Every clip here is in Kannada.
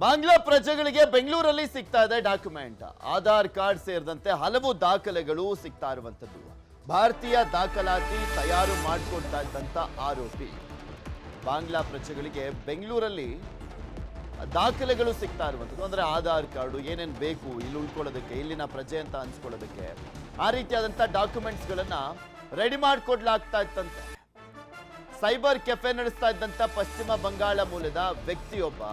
ಬಾಂಗ್ಲಾ ಪ್ರಜೆಗಳಿಗೆ ಬೆಂಗಳೂರಲ್ಲಿ ಸಿಗ್ತಾ ಇದೆ ಡಾಕ್ಯುಮೆಂಟ್. ಆಧಾರ್ ಕಾರ್ಡ್ ಸೇರಿದಂತೆ ಹಲವು ದಾಖಲೆಗಳು ಸಿಗ್ತಾ ಇರುವಂತದ್ದು. ಭಾರತೀಯ ದಾಖಲಾತಿ ತಯಾರು ಮಾಡಿಕೊಡ್ತಾ ಇದ್ದಂತ ಆರೋಪಿ ಬಾಂಗ್ಲಾ ಪ್ರಜೆಗಳಿಗೆ ಬೆಂಗಳೂರಲ್ಲಿ ದಾಖಲೆಗಳು ಸಿಗ್ತಾ ಇರುವಂತದ್ದು. ಅಂದ್ರೆ ಆಧಾರ್ ಕಾರ್ಡು ಏನೇನು ಬೇಕು ಇಲ್ಲಿ ಉಳ್ಕೊಳ್ಳೋದಕ್ಕೆ, ಇಲ್ಲಿನ ಪ್ರಜೆ ಅಂತ ಅನ್ಸ್ಕೊಳ್ಳೋದಕ್ಕೆ, ಆ ರೀತಿಯಾದಂತ ಡಾಕ್ಯುಮೆಂಟ್ಸ್ ಗಳನ್ನ ರೆಡಿ ಮಾಡಿಕೊಡ್ಲಾಗ್ತಾ ಇತ್ತಂತೆ. ಸೈಬರ್ ಕೆಫೆ ನಡೆಸ್ತಾ ಇದ್ದಂತ ಪಶ್ಚಿಮ ಬಂಗಾಳ ಮೂಲದ ವ್ಯಕ್ತಿಯೊಬ್ಬ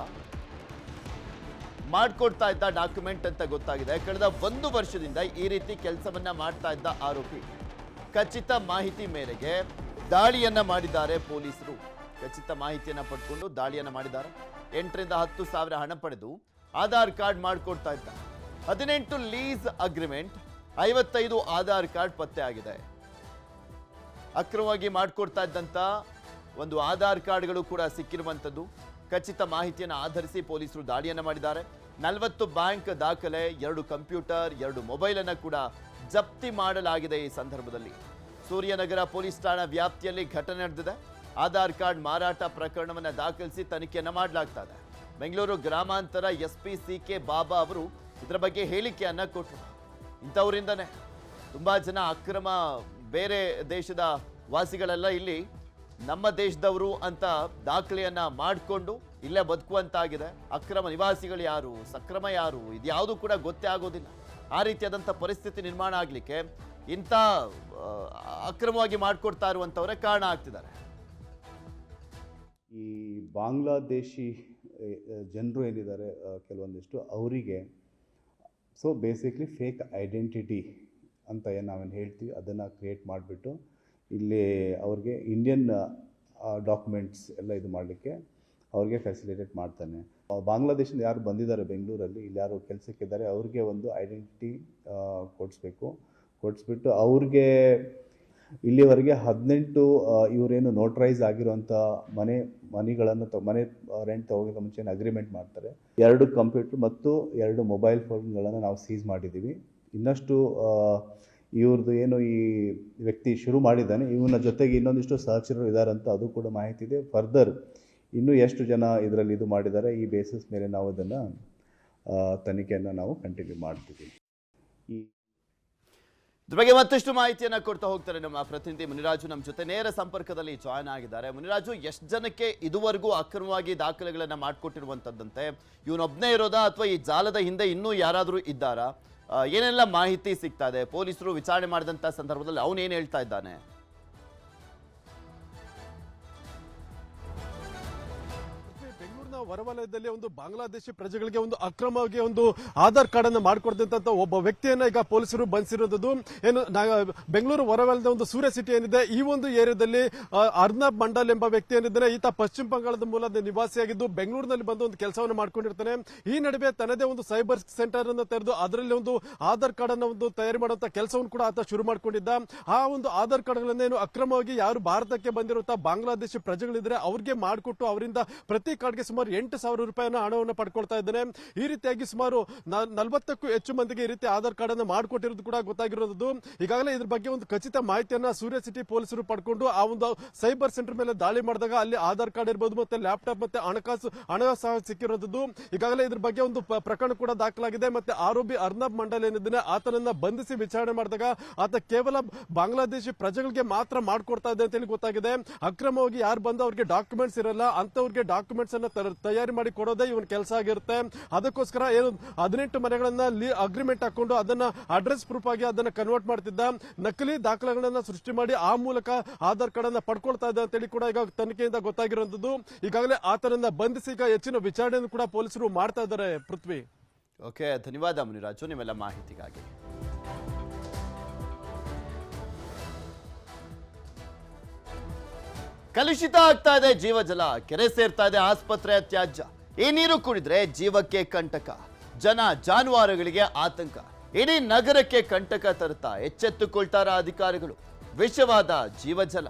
ಮಾಡಿಕೊಡ್ತಾ ಇದ್ದ ಡಾಕ್ಯುಮೆಂಟ್ ಅಂತ ಗೊತ್ತಾಗಿದೆ. ಕಳೆದ 1 ವರ್ಷದಿಂದ ಈ ರೀತಿ ಕೆಲಸವನ್ನ ಮಾಡ್ತಾ ಇದ್ದ ಆರೋಪಿ ಖಚಿತ ಮಾಹಿತಿ ಮೇರೆಗೆ ದಾಳಿಯನ್ನ ಮಾಡಿದ್ದಾರೆ ಪೊಲೀಸರು. ಖಚಿತ ಮಾಹಿತಿಯನ್ನ ಪಡ್ಕೊಂಡು ದಾಳಿಯನ್ನ ಮಾಡಿದ್ದಾರೆ. 8 ರಿಂದ 10 ಸಾವಿರ ಹಣ ಪಡೆದು ಆಧಾರ್ ಕಾರ್ಡ್ ಮಾಡಿಕೊಡ್ತಾ ಇದ್ದ. 18 ಲೀಸ್ ಅಗ್ರಿಮೆಂಟ್, 55 ಆಧಾರ್ ಕಾರ್ಡ್ ಪತ್ತೆ ಆಗಿದೆ. ಅಕ್ರಮವಾಗಿ ಮಾಡಿಕೊಡ್ತಾ ಇದ್ದಂತ ಒಂದು ಆಧಾರ್ ಕಾರ್ಡ್ಗಳು ಕೂಡ ಸಿಕ್ಕಿರುವಂತದ್ದು. ಖಚಿತ ಮಾಹಿತಿಯನ್ನು ಆಧರಿಸಿ ಪೊಲೀಸರು ದಾಳಿಯನ್ನ ಮಾಡಿದ್ದಾರೆ. 40 ಬ್ಯಾಂಕ್ ದಾಖಲೆ, 2 ಕಂಪ್ಯೂಟರ್, 2 ಮೊಬೈಲ್ ಅನ್ನು ಕೂಡ ಜಪ್ತಿ ಮಾಡಲಾಗಿದೆ. ಈ ಸಂದರ್ಭದಲ್ಲಿ ಸೂರ್ಯನಗರ ಪೊಲೀಸ್ ಠಾಣಾ ವ್ಯಾಪ್ತಿಯಲ್ಲಿ ಘಟನೆ ನಡೆದಿದೆ. ಆಧಾರ್ ಕಾರ್ಡ್ ಮಾರಾಟ ಪ್ರಕರಣವನ್ನು ದಾಖಲಿಸಿ ತನಿಖೆಯನ್ನ ಮಾಡಲಾಗ್ತಾ ಇದೆ. ಬೆಂಗಳೂರು ಗ್ರಾಮಾಂತರ SP CK ಬಾಬಾ ಅವರು ಇದರ ಬಗ್ಗೆ ಹೇಳಿಕೆಯನ್ನ ಕೊಟ್ಟರು. ಇಂಥವರಿಂದನೇ ತುಂಬಾ ಜನ ಅಕ್ರಮ, ಬೇರೆ ದೇಶದ ವಾಸಿಗಳೆಲ್ಲ ಇಲ್ಲಿ ನಮ್ಮ ದೇಶದವರು ಅಂತ ದಾಖಲೆಯನ್ನ ಮಾಡಿಕೊಂಡು ಇಲ್ಲೇ ಬದುಕುವಂತಾಗಿದೆ. ಅಕ್ರಮ ನಿವಾಸಿಗಳು ಯಾರು, ಸಕ್ರಮ ಯಾರು, ಇದ್ಯಾವುದು ಕೂಡ ಗೊತ್ತೇ ಆಗೋದಿಲ್ಲ. ಆ ರೀತಿಯಾದಂಥ ಪರಿಸ್ಥಿತಿ ನಿರ್ಮಾಣ ಆಗಲಿಕ್ಕೆ ಇಂಥ ಅಕ್ರಮವಾಗಿ ಮಾಡಿಕೊಡ್ತಾ ಇರುವಂಥವರೇ ಕಾರಣ ಆಗ್ತಿದ್ದಾರೆ. ಈ ಬಾಂಗ್ಲಾದೇಶಿ ಜನರು ಏನಿದ್ದಾರೆ ಕೆಲವೊಂದಿಷ್ಟು ಅವರಿಗೆ ಬೇಸಿಕ್ಲಿ ಫೇಕ್ ಐಡೆಂಟಿಟಿ ಅಂತ ಏನು ನಾವೇನು ಹೇಳ್ತೀವಿ ಅದನ್ನು ಕ್ರಿಯೇಟ್ ಮಾಡಿಬಿಟ್ಟು ಇಲ್ಲಿ ಅವ್ರಿಗೆ ಇಂಡಿಯನ್ ಡಾಕ್ಯುಮೆಂಟ್ಸ್ ಎಲ್ಲ ಇದು ಮಾಡಲಿಕ್ಕೆ ಅವ್ರಿಗೆ ಫೆಸಿಲಿಟೇಟ್ ಮಾಡ್ತಾನೆ. ಬಾಂಗ್ಲಾದೇಶದಿಂದ ಯಾರು ಬಂದಿದ್ದಾರೆ ಬೆಂಗಳೂರಲ್ಲಿ, ಇಲ್ಲಿ ಯಾರು ಕೆಲಸಕ್ಕಿದ್ದಾರೆ, ಅವ್ರಿಗೆ ಒಂದು ಐಡೆಂಟಿಟಿ ಕೊಡಿಸ್ಬಿಟ್ಟು ಅವ್ರಿಗೆ ಇಲ್ಲಿವರೆಗೆ 18 ಇವರೇನು ನೋಟ್ರೈಸ್ ಆಗಿರುವಂಥ ಮನೆಗಳನ್ನು ಮನೆ ರೆಂಟ್ ತಗೋಕ್ಕೆ ಮುಂಚೆ ಅಗ್ರಿಮೆಂಟ್ ಮಾಡ್ತಾರೆ. 2 ಕಂಪ್ಯೂಟರ್ ಮತ್ತು 2 ಮೊಬೈಲ್ ಫೋನ್ಗಳನ್ನು ನಾವು ಸೀಸ್ ಮಾಡಿದ್ದೀವಿ. ಇನ್ನಷ್ಟು ಇವ್ರದ್ದು ಏನು ಈ ವ್ಯಕ್ತಿ ಶುರು ಮಾಡಿದ್ದಾನೆ, ಇವನ ಜೊತೆಗೆ ಇನ್ನೊಂದಿಷ್ಟು ಸಹಚರರು ಇದ್ದಾರೆ ಅಂತ ಅದು ಕೂಡ ಮಾಹಿತಿ ಇದೆ. ಫರ್ದರ್ ಇನ್ನೂ ಎಷ್ಟು ಜನ ಇದರಲ್ಲಿ ಇದು ಮಾಡಿದ್ದಾರೆ, ಈ ಬೇಸಿಸ್ ಮೇಲೆ ನಾವು ಅದನ್ನು ತನಿಖೆಯನ್ನು ನಾವು ಕಂಟಿನ್ಯೂ ಮಾಡ್ತಿದ್ದೀವಿ. ಇದ್ರ ಬಗ್ಗೆ ಮತ್ತಷ್ಟು ಮಾಹಿತಿಯನ್ನ ಕೊಡ್ತಾ ಹೋಗ್ತಾರೆ ನಮ್ಮ ಪ್ರತಿನಿಧಿ ಮುನಿರಾಜು. ನಮ್ಮ ಜೊತೆ ನೇರ ಸಂಪರ್ಕದಲ್ಲಿ ಜಾಯ್ನ್ ಆಗಿದ್ದಾರೆ. ಮುನಿರಾಜು, ಎಷ್ಟು ಜನಕ್ಕೆ ಇದುವರೆಗೂ ಅಕ್ರಮವಾಗಿ ದಾಖಲೆಗಳನ್ನ ಮಾಡಿಕೊಟ್ಟಿರುವಂತದ್ದಂತೆ? ಇವನೊಬ್ಬನೇ ಇರೋದಾ ಅಥವಾ ಈ ಜಾಲದ ಹಿಂದೆ ಇನ್ನೂ ಯಾರಾದರೂ ಇದ್ದಾರಾ? ಏನೆಲ್ಲ ಮಾಹಿತಿ ಸಿಗ್ತಾ ಇದೆ? ಪೊಲೀಸರು ವಿಚಾರಣೆ ಮಾಡಿದಂತ ಸಂದರ್ಭದಲ್ಲಿ ಅವನು ಏನು ಹೇಳ್ತಾ ಇದ್ದಾನೆ? ಹೊರವಲಯದಲ್ಲಿ ಒಂದು ಬಾಂಗ್ಲಾದೇಶಿ ಪ್ರಜೆಗಳಿಗೆ ಒಂದು ಅಕ್ರಮವಾಗಿ ಒಂದು ಆಧಾರ್ ಕಾರ್ಡ್ ಅನ್ನು ಮಾಡಿಕೊಡ್ದಂತ ಒಬ್ಬ ವ್ಯಕ್ತಿಯನ್ನ ಈಗ ಪೊಲೀಸರು ಬಂಧಿಸಿರೋದು. ಏನು ಬೆಂಗಳೂರು ಹೊರವಲಯದ ಒಂದು ಸೂರ್ಯ ಸಿಟಿ ಏನಿದೆ, ಈ ಒಂದು ಏರಿಯಾದಲ್ಲಿ ಅರ್ನಬ್ ಮಂಡಲ್ ಎಂಬ ವ್ಯಕ್ತಿ ಏನಿದ್ದಾನೆ, ಈತ ಪಶ್ಚಿಮ ಬಂಗಾಳದ ಮೂಲದ ನಿವಾಸಿಯಾಗಿದ್ದು ಬೆಂಗಳೂರಿನಲ್ಲಿ ಬಂದು ಒಂದು ಕೆಲಸವನ್ನು ಮಾಡ್ಕೊಂಡಿರ್ತಾನೆ. ಈ ನಡುವೆ ತನ್ನದೇ ಒಂದು ಸೈಬರ್ ಸೆಂಟರ್ ಅನ್ನು ತೆರೆದು ಅದರಲ್ಲಿ ಒಂದು ಆಧಾರ್ ಕಾರ್ಡ್ ಅನ್ನು ಒಂದು ತಯಾರಿ ಮಾಡುವಂತ ಕೆಲಸವನ್ನು ಕೂಡ ಆತ ಶುರು ಮಾಡಿಕೊಂಡಿದ್ದ. ಆ ಒಂದು ಆಧಾರ್ ಕಾರ್ಡ್ಗಳನ್ನೇನು ಅಕ್ರಮವಾಗಿ ಯಾರು ಭಾರತಕ್ಕೆ ಬಂದಿರುವಂತಹ ಬಾಂಗ್ಲಾದೇಶಿ ಪ್ರಜೆಗಳಿದ್ರೆ ಅವ್ರಿಗೆ ಮಾಡಿಕೊಟ್ಟು ಅವರಿಂದ ಪ್ರತಿ ಕಾರ್ಡ್ಗೆ ಸುಮಾರು 8,000 ರೂಪಾಯಿನ ಹಣವನ್ನು ಪಡ್ಕೊಳ್ತಾ ಇದ್ದಾನೆ. ಈ ರೀತಿಯಾಗಿ ಸುಮಾರು 40ಕ್ಕೂ ಹೆಚ್ಚು ಮಂದಿಗೆ ಈ ರೀತಿ ಆಧಾರ್ ಕಾರ್ಡ್ ಅನ್ನು ಮಾಡಿಕೊಟ್ಟಿರೋದು ಕೂಡ ಗೊತ್ತಾಗಿರೋದು. ಈಗಾಗಲೇ ಇದ್ರ ಬಗ್ಗೆ ಒಂದು ಖಚಿತ ಮಾಹಿತಿಯನ್ನ ಸೂರ್ಯ ಸಿಟಿ ಪೊಲೀಸರು ಪಡ್ಕೊಂಡು ಆ ಒಂದು ಸೈಬರ್ ಸೆಂಟರ್ ಮೇಲೆ ದಾಳಿ ಮಾಡಿದಾಗ ಅಲ್ಲಿ ಆಧಾರ್ ಕಾರ್ಡ್ ಇರಬಹುದು, ಮತ್ತೆ ಲ್ಯಾಪ್ಟಾಪ್ ಮತ್ತೆ ಹಣ ಸಹ ಸಿಕ್ಕಿರೋದು. ಈಗಾಗಲೇ ಇದ್ರ ಬಗ್ಗೆ ಒಂದು ಪ್ರಕರಣ ಕೂಡ ದಾಖಲಾಗಿದೆ. ಮತ್ತೆ ಆರೋಪಿ ಅರ್ನಬ್ ಮಂಡಲ್ ಏನಿದ್ದಾನೆ ಆತನನ್ನ ಬಂಧಿಸಿ ವಿಚಾರಣೆ ಮಾಡಿದಾಗ ಆತ ಕೇವಲ ಬಾಂಗ್ಲಾದೇಶಿ ಪ್ರಜೆಗಳಿಗೆ ಮಾತ್ರ ಮಾಡ್ಕೊಡ್ತಾ ಇದೆ ಅಂತ ಹೇಳಿ ಗೊತ್ತಾಗಿದೆ. ಅಕ್ರಮವಾಗಿ ಯಾರು ಬಂದು ಅವ್ರಿಗೆ ಡಾಕ್ಯುಮೆಂಟ್ಸ್ ಇರಲ್ಲ ಅಂತವ್ರಿಗೆ ಡಾಕ್ಯುಮೆಂಟ್ಸ್ ಅನ್ನ ತಯಾರಿ ಮಾಡಿ ಕೊಡೋದೇ ಇವನ್ ಕೆಲಸ ಆಗಿರುತ್ತೆ. ಅದಕ್ಕೋಸ್ಕರ ಏನು 18 ಮನೆಗಳನ್ನ ಅಗ್ರಿಮೆಂಟ್ ಹಾಕೊಂಡು ಅದನ್ನ ಅಡ್ರೆಸ್ ಪ್ರೂಫ್ ಆಗಿ ಅದನ್ನ ಕನ್ವರ್ಟ್ ಮಾಡ್ತಿದ್ದ. ನಕಲಿ ದಾಖಲೆಗಳನ್ನ ಸೃಷ್ಟಿ ಮಾಡಿ ಆ ಮೂಲಕ ಆಧಾರ್ ಕಾರ್ಡ್ ಅನ್ನ ಪಡ್ಕೊಳ್ತಾ ಇದ್ದ ಅಂತೇಳಿ ಕೂಡ ಈಗ ತನಿಖೆಯಿಂದ ಗೊತ್ತಾಗಿರುವಂತದ್ದು. ಈಗಾಗಲೇ ಆತನನ್ನ ಬಂಧಿಸಿ ಈಗ ಹೆಚ್ಚಿನ ವಿಚಾರಣೆಯನ್ನು ಕೂಡ ಪೊಲೀಸರು ಮಾಡ್ತಾ ಇದ್ದಾರೆ. ಪೃಥ್ವಿ, ಓಕೆ, ಧನ್ಯವಾದ ಮುನಿರಾಜು ನಿಮ್ಮೆಲ್ಲ ಮಾಹಿತಿಗಾಗಿ. ಕಲುಷಿತ ಆಗ್ತಾ ಇದೆ ಜೀವಜಲ, ಕೆರೆ ಸೇರ್ತಾ ಇದೆ ಆಸ್ಪತ್ರೆಯ ತ್ಯಾಜ್ಯ. ಈ ನೀರು ಕುಡಿದ್ರೆ ಜೀವಕ್ಕೆ ಕಂಟಕ, ಜನ ಜಾನುವಾರುಗಳಿಗೆ ಆತಂಕ, ಇಡೀ ನಗರಕ್ಕೆ ಕಂಟಕ ತರುತ್ತಾ ಎಚ್ಚೆತ್ತುಕೊಳ್ತಾರ ಅಧಿಕಾರಿಗಳು. ವಿಷವಾದ ಜೀವಜಲ.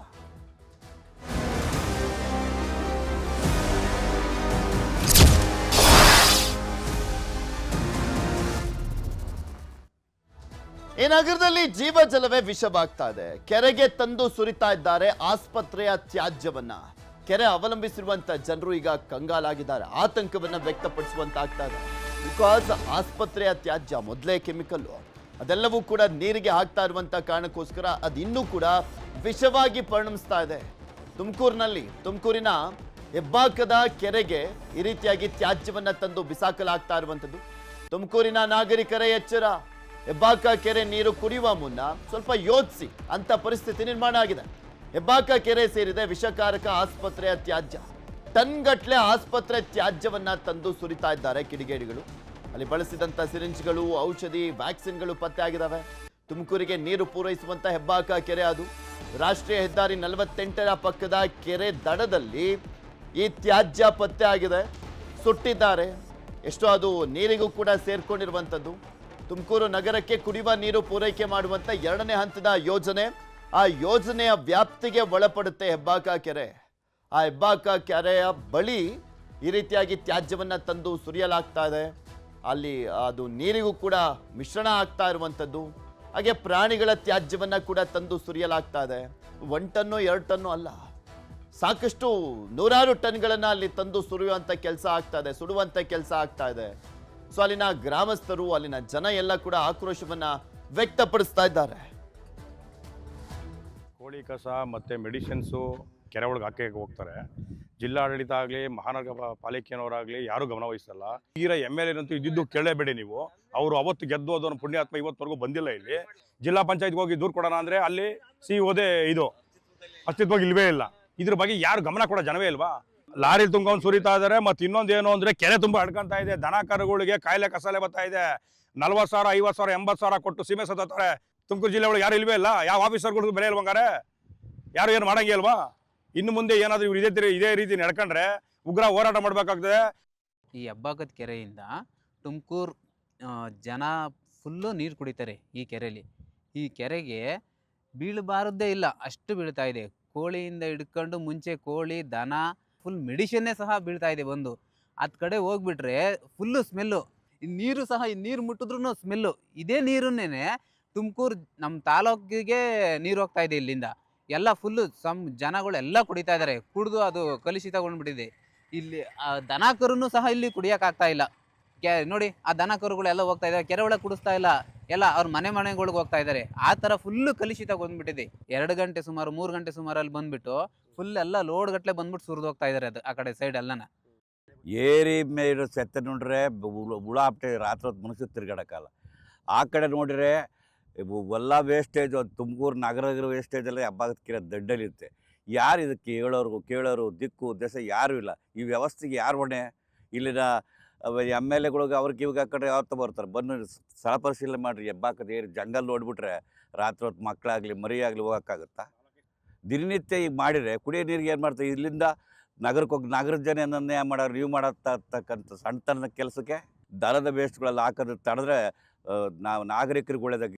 ಈ ನಗರದಲ್ಲಿ ಜೀವಜಲವೇ ವಿಷವಾಗ್ತಾ ಇದೆ. ಕೆರೆಗೆ ತಂದು ಸುರಿತಾ ಇದ್ದಾರೆ ಆಸ್ಪತ್ರೆಯ ತ್ಯಾಜ್ಯವನ್ನ. ಕೆರೆ ಅವಲಂಬಿಸಿರುವಂತ ಜನರು ಈಗ ಕಂಗಾಲಾಗಿದ್ದಾರೆ, ಆತಂಕವನ್ನ ವ್ಯಕ್ತಪಡಿಸುವಂತಾಗ್ತಾ ಇದೆ. ಬಿಕಾಸ್ ಆಸ್ಪತ್ರೆಯ ತ್ಯಾಜ್ಯ ಮೊದಲೇ ಕೆಮಿಕಲ್ಲು, ಅದೆಲ್ಲವೂ ಕೂಡ ನೀರಿಗೆ ಹಾಕ್ತಾ ಇರುವಂತ ಕಾರಣಕ್ಕೋಸ್ಕರ ಅದು ಇನ್ನೂ ಕೂಡ ವಿಷವಾಗಿ ಪರಿಣಮಿಸ್ತಾ ಇದೆ. ತುಮಕೂರಿನ ಹೆಬ್ಬಾಕದ ಕೆರೆಗೆ ಈ ರೀತಿಯಾಗಿ ತ್ಯಾಜ್ಯವನ್ನ ತಂದು ಬಿಸಾಕಲಾಗ್ತಾ ಇರುವಂಥದ್ದು. ತುಮಕೂರಿನ ನಾಗರಿಕರ ಎಚ್ಚರ, ಹೆಬ್ಬಾಕ ಕೆರೆ ನೀರು ಕುಡಿಯುವ ಮುನ್ನ ಸ್ವಲ್ಪ ಯೋಚಿಸಿ ಅಂತ ಪರಿಸ್ಥಿತಿ ನಿರ್ಮಾಣ ಆಗಿದೆ. ಹೆಬ್ಬಾಕ ಕೆರೆ ಸೇರಿದೆ ವಿಷಕಾರಕ ಆಸ್ಪತ್ರೆಯ ತ್ಯಾಜ್ಯ. ಟನ್ಗಟ್ಲೆ ಆಸ್ಪತ್ರೆ ತ್ಯಾಜ್ಯವನ್ನ ತಂದು ಸುರಿತಾ ಇದ್ದಾರೆ ಕಿಡಿಗೇಡಿಗಳು. ಅಲ್ಲಿ ಬಳಸಿದಂತ ಸಿರಿಂಜ್ಗಳು, ಔಷಧಿ, ವ್ಯಾಕ್ಸಿನ್ಗಳು ಪತ್ತೆ ಆಗಿದ್ದಾವೆ. ತುಮಕೂರಿಗೆ ನೀರು ಪೂರೈಸುವಂತ ಹೆಬ್ಬಾಕ ಕೆರೆ ಅದು. ರಾಷ್ಟ್ರೀಯ ಹೆದ್ದಾರಿ 48ರ ಪಕ್ಕದ ಕೆರೆ ದಡದಲ್ಲಿ ಈ ತ್ಯಾಜ್ಯ ಪತ್ತೆ ಆಗಿದೆ. ಸುಟ್ಟಿದ್ದಾರೆ. ಎಷ್ಟೋ ಅದು ನೀರಿಗೂ ಕೂಡ ಸೇರ್ಕೊಂಡಿರುವಂಥದ್ದು. ತುಮಕೂರು ನಗರಕ್ಕೆ ಕುಡಿಯುವ ನೀರು ಪೂರೈಕೆ ಮಾಡುವಂತ 2ನೇ ಹಂತದ ಯೋಜನೆ, ಆ ಯೋಜನೆಯ ವ್ಯಾಪ್ತಿಗೆ ಒಳಪಡುತ್ತೆ ಹೆಬ್ಬಾಕ ಕೆರೆ. ಆ ಹೆಬ್ಬಾಕ ಕೆರೆಯ ಬಳಿ ಈ ರೀತಿಯಾಗಿ ತ್ಯಾಜ್ಯವನ್ನ ತಂದು ಸುರಿಯಲಾಗ್ತಾ ಇದೆ. ಅಲ್ಲಿ ಅದು ನೀರಿಗೂ ಕೂಡ ಮಿಶ್ರಣ ಆಗ್ತಾ ಇರುವಂಥದ್ದು. ಹಾಗೆ ಪ್ರಾಣಿಗಳ ತ್ಯಾಜ್ಯವನ್ನ ಕೂಡ ತಂದು ಸುರಿಯಲಾಗ್ತಾ ಇದೆ. 1 ಟನ್ನು 2 ಟನ್ನು ಅಲ್ಲ, ಸಾಕಷ್ಟು ನೂರಾರು ಟನ್ಗಳನ್ನ ಅಲ್ಲಿ ತಂದು ಸುರಿಯುವಂತ ಕೆಲಸ ಆಗ್ತಾ ಇದೆ, ಸುಡುವಂತ ಕೆಲಸ ಆಗ್ತಾ ಇದೆ. ಸೊ ಅಲ್ಲಿನ ಗ್ರಾಮಸ್ಥರು, ಅಲ್ಲಿನ ಜನ ಎಲ್ಲ ಕೂಡ ಆಕ್ರೋಶವನ್ನ ವ್ಯಕ್ತಪಡಿಸ್ತಾ ಇದ್ದಾರೆ. ಕೋಳಿ ಕಸ ಮತ್ತು ಮೆಡಿಸಿನ್ಸು ಕೆರೆ ಒಳಗೆ ಹಾಕಿ ಹೋಗ್ತಾರೆ. ಜಿಲ್ಲಾಡಳಿತ ಆಗಲಿ, ಮಹಾನಗರ ಪಾಲಿಕೆಯವರಾಗಲಿ ಯಾರೂ ಗಮನ ವಹಿಸಲ್ಲ. ತೀರಾ MLA ಅಂತೂ ಇದ್ದಿದ್ದು ಕೇಳಲೇಬೇಡಿ ನೀವು. ಅವರು ಅವತ್ತು ಗೆದ್ದು ಅದನ್ನು ಪುಣ್ಯಾತ್ಮ ಇವತ್ತವರೆಗೂ ಬಂದಿಲ್ಲ. ಇಲ್ಲಿ ಜಿಲ್ಲಾ ಪಂಚಾಯತ್ಗೆ ಹೋಗಿ ದೂರು ಕೊಡೋಣ ಅಂದರೆ ಅಲ್ಲಿ CO ಇದು ಅಸ್ತಿತ್ವವಾಗಿ ಇಲ್ವೇ ಇಲ್ಲ. ಇದ್ರ ಬಗ್ಗೆ ಯಾರು ಗಮನ ಕೊಡೋ ಜನವೇ ಇಲ್ವಾ? ಲಾರಿ ತುಂಬ್ಕೊಂಡು ಸುರಿತಾ ಇದ್ದಾರೆ. ಮತ್ತು ಇನ್ನೊಂದು ಏನು ಅಂದರೆ ಕೆರೆ ತುಂಬ ಹಡ್ಕೊಂತ ಇದೆ. ದನ ಕರುಗಳಿಗೆ ಕಾಯಿಲೆ ಕಸಾಲೆ ಬರ್ತಾ ಇದೆ. 40,000, 50,000, 80,000 ಕೊಟ್ಟು ಸೀಮೆ ಸತ್ತಾರೆ. ತುಮಕೂರು ಜಿಲ್ಲೆ ಒಳಗೆ ಯಾರು ಇಲ್ವೇ ಇಲ್ಲ. ಯಾವ ಆಫೀಸರ್ಗಳು ಬೆಲೆ ಇಲ್ವಂಗಾರೆ? ಯಾರು ಏನು ಮಾಡಂಗೆ ಅಲ್ವಾ? ಇನ್ನು ಮುಂದೆ ಏನಾದರೂ ಇವ್ರು ಇದೇ ರೀತಿ ನಡ್ಕೊಂಡ್ರೆ ಉಗ್ರ ಹೋರಾಟ ಮಾಡಬೇಕಾಗ್ತದೆ. ಈ ಹೆಬ್ಬಾಕದ ಕೆರೆಯಿಂದ ತುಮಕೂರು ಜನ ಫುಲ್ಲು ನೀರು ಕುಡಿತಾರೆ. ಈ ಕೆರೆಯಲ್ಲಿ, ಈ ಕೆರೆಗೆ ಬೀಳಬಾರದ್ದೇ ಇಲ್ಲ, ಅಷ್ಟು ಬೀಳ್ತಾ ಇದೆ. ಕೋಳಿಯಿಂದ ಹಿಡ್ಕೊಂಡು ಮುಂಚೆ ಕೋಳಿ, ದನ, ಫುಲ್ ಮೆಡಿಷನ್ನೇ ಸಹ ಬೀಳ್ತಾ ಇದೆ. ಬಂದು ಅದ್ ಕಡೆ ಹೋಗ್ಬಿಟ್ರೆ ಫುಲ್ಲು ಸ್ಮೆಲ್ಲು. ಈ ನೀರು ಸಹ, ಈ ನೀರು ಮುಟ್ಟಿದ್ರು ಸ್ಮೆಲ್ಲು. ಇದೇ ನೀರನ್ನೇ ತುಮಕೂರು ನಮ್ಮ ತಾಲೂಕಿಗೆ ನೀರು ಹೋಗ್ತಾ ಇದೆ. ಇಲ್ಲಿಂದ ಎಲ್ಲ ಫುಲ್ಲು ಜನಗಳೆಲ್ಲ ಕುಡಿತಾ ಇದ್ದಾರೆ. ಕುಡಿದು ಅದು ಕಲುಷಿತಗೊಂಡ್ಬಿಟ್ಟಿದೆ. ಇಲ್ಲಿ ದನ ಕರುನು ಸಹ ಇಲ್ಲಿ ಕುಡಿಯೋಕ್ಕಾಗ್ತಾ ಇಲ್ಲ. ನೋಡಿ, ಆ ದನ ಕರುಗಳೆಲ್ಲ ಹೋಗ್ತಾ ಇದ್ದಾರೆ, ಕೆರೆ ಒಳಗೆ ಕುಡಿಸ್ತಾ ಇಲ್ಲ, ಎಲ್ಲ ಅವ್ರ ಮನೆಗಳಿಗೆ ಹೋಗ್ತಾ ಇದ್ದಾರೆ. ಆ ಥರ ಫುಲ್ಲು ಕಲುಷಿತಗೊಂಡ್ಬಿಟ್ಟಿದೆ. 2 ಗಂಟೆ ಸುಮಾರು, 3 ಗಂಟೆ ಸುಮಾರಲ್ಲಿ ಬಂದ್ಬಿಟ್ಟು ಫುಲ್ ಎಲ್ಲ ಲೋಡ್ ಗಟ್ಟಲೆ ಬಂದ್ಬಿಟ್ಟು ಸುರಿದು ಹೋಗ್ತಾ ಇದ್ದಾರೆ. ಅದು ಆ ಕಡೆ ಸೈಡ್ ಎಲ್ಲನ ಏರಿ ಮೇಲೆ ಸೆತ್ತ ನೋಡ್ರೆ ಹುಳ ಆಗ್ಬಿಟ್ಟೆ. ರಾತ್ರಿ ಹೊತ್ತು ಮನುಷ್ಯ ತಿರ್ಗಾಡೋಕ್ಕಲ್ಲ. ಆ ಕಡೆ ನೋಡಿದ್ರೆ ಎಲ್ಲ ವೇಸ್ಟೇಜು, ತುಮಕೂರು ನಗರ ವೇಸ್ಟೇಜಲ್ಲಿ ಹೆಬ್ಬಾಕದ ಕೆರೆ ದಡ್ಡಲ್ಲಿರುತ್ತೆ. ಯಾರು ಇದಕ್ಕೆ ಕೇಳೋರು ದಿಕ್ಕು ದೆಸ ಯಾರೂ ಇಲ್ಲ. ಈ ವ್ಯವಸ್ಥೆಗೆ ಯಾರು ಹೊಣೆ? ಇಲ್ಲಿನ MLAಗಳಿಗೆ ಅವ್ರಿಗೆ ಇವಾಗ ಆ ಕಡೆ ಯಾವತ್ತೂ ಬರ್ತಾರೆ. ಬಂದು ಸ್ಥಳ ಪರಿಶೀಲನೆ ಮಾಡಿರಿ. ಹೆಬ್ಬಾಕದ ಏರಿ ಜಂಗಲ್ ನೋಡಿಬಿಟ್ರೆ ರಾತ್ರಿ ಹೊತ್ತು ಮಕ್ಕಳಾಗಲಿ ಮರಿಯಾಗಲಿ ಹೋಗೋಕ್ಕಾಗುತ್ತಾ? ದಿನನಿತ್ಯ ಈಗ ಮಾಡಿದರೆ ಕುಡಿಯೋ ನೀರಿಗೆ ಏನು ಮಾಡ್ತಾರೆ? ಇಲ್ಲಿಂದ ನಗರಕ್ಕೆ ಹೋಗಿ ನಗರದ ಜನ ಏನನ್ನೇ ಮಾಡೋರು, ನೀವು ಮಾಡತಕ್ಕಂಥ ಸಣ್ಣತನದ ಕೆಲಸಕ್ಕೆ ದನದ ವೇಸ್ಟ್ಗಳೆಲ್ಲ ಹಾಕೋದು ತಡೆದ್ರೆ ನಾವು ನಾಗರಿಕರಿಗೆ ಒಳ್ಳೆದಾಗಿ.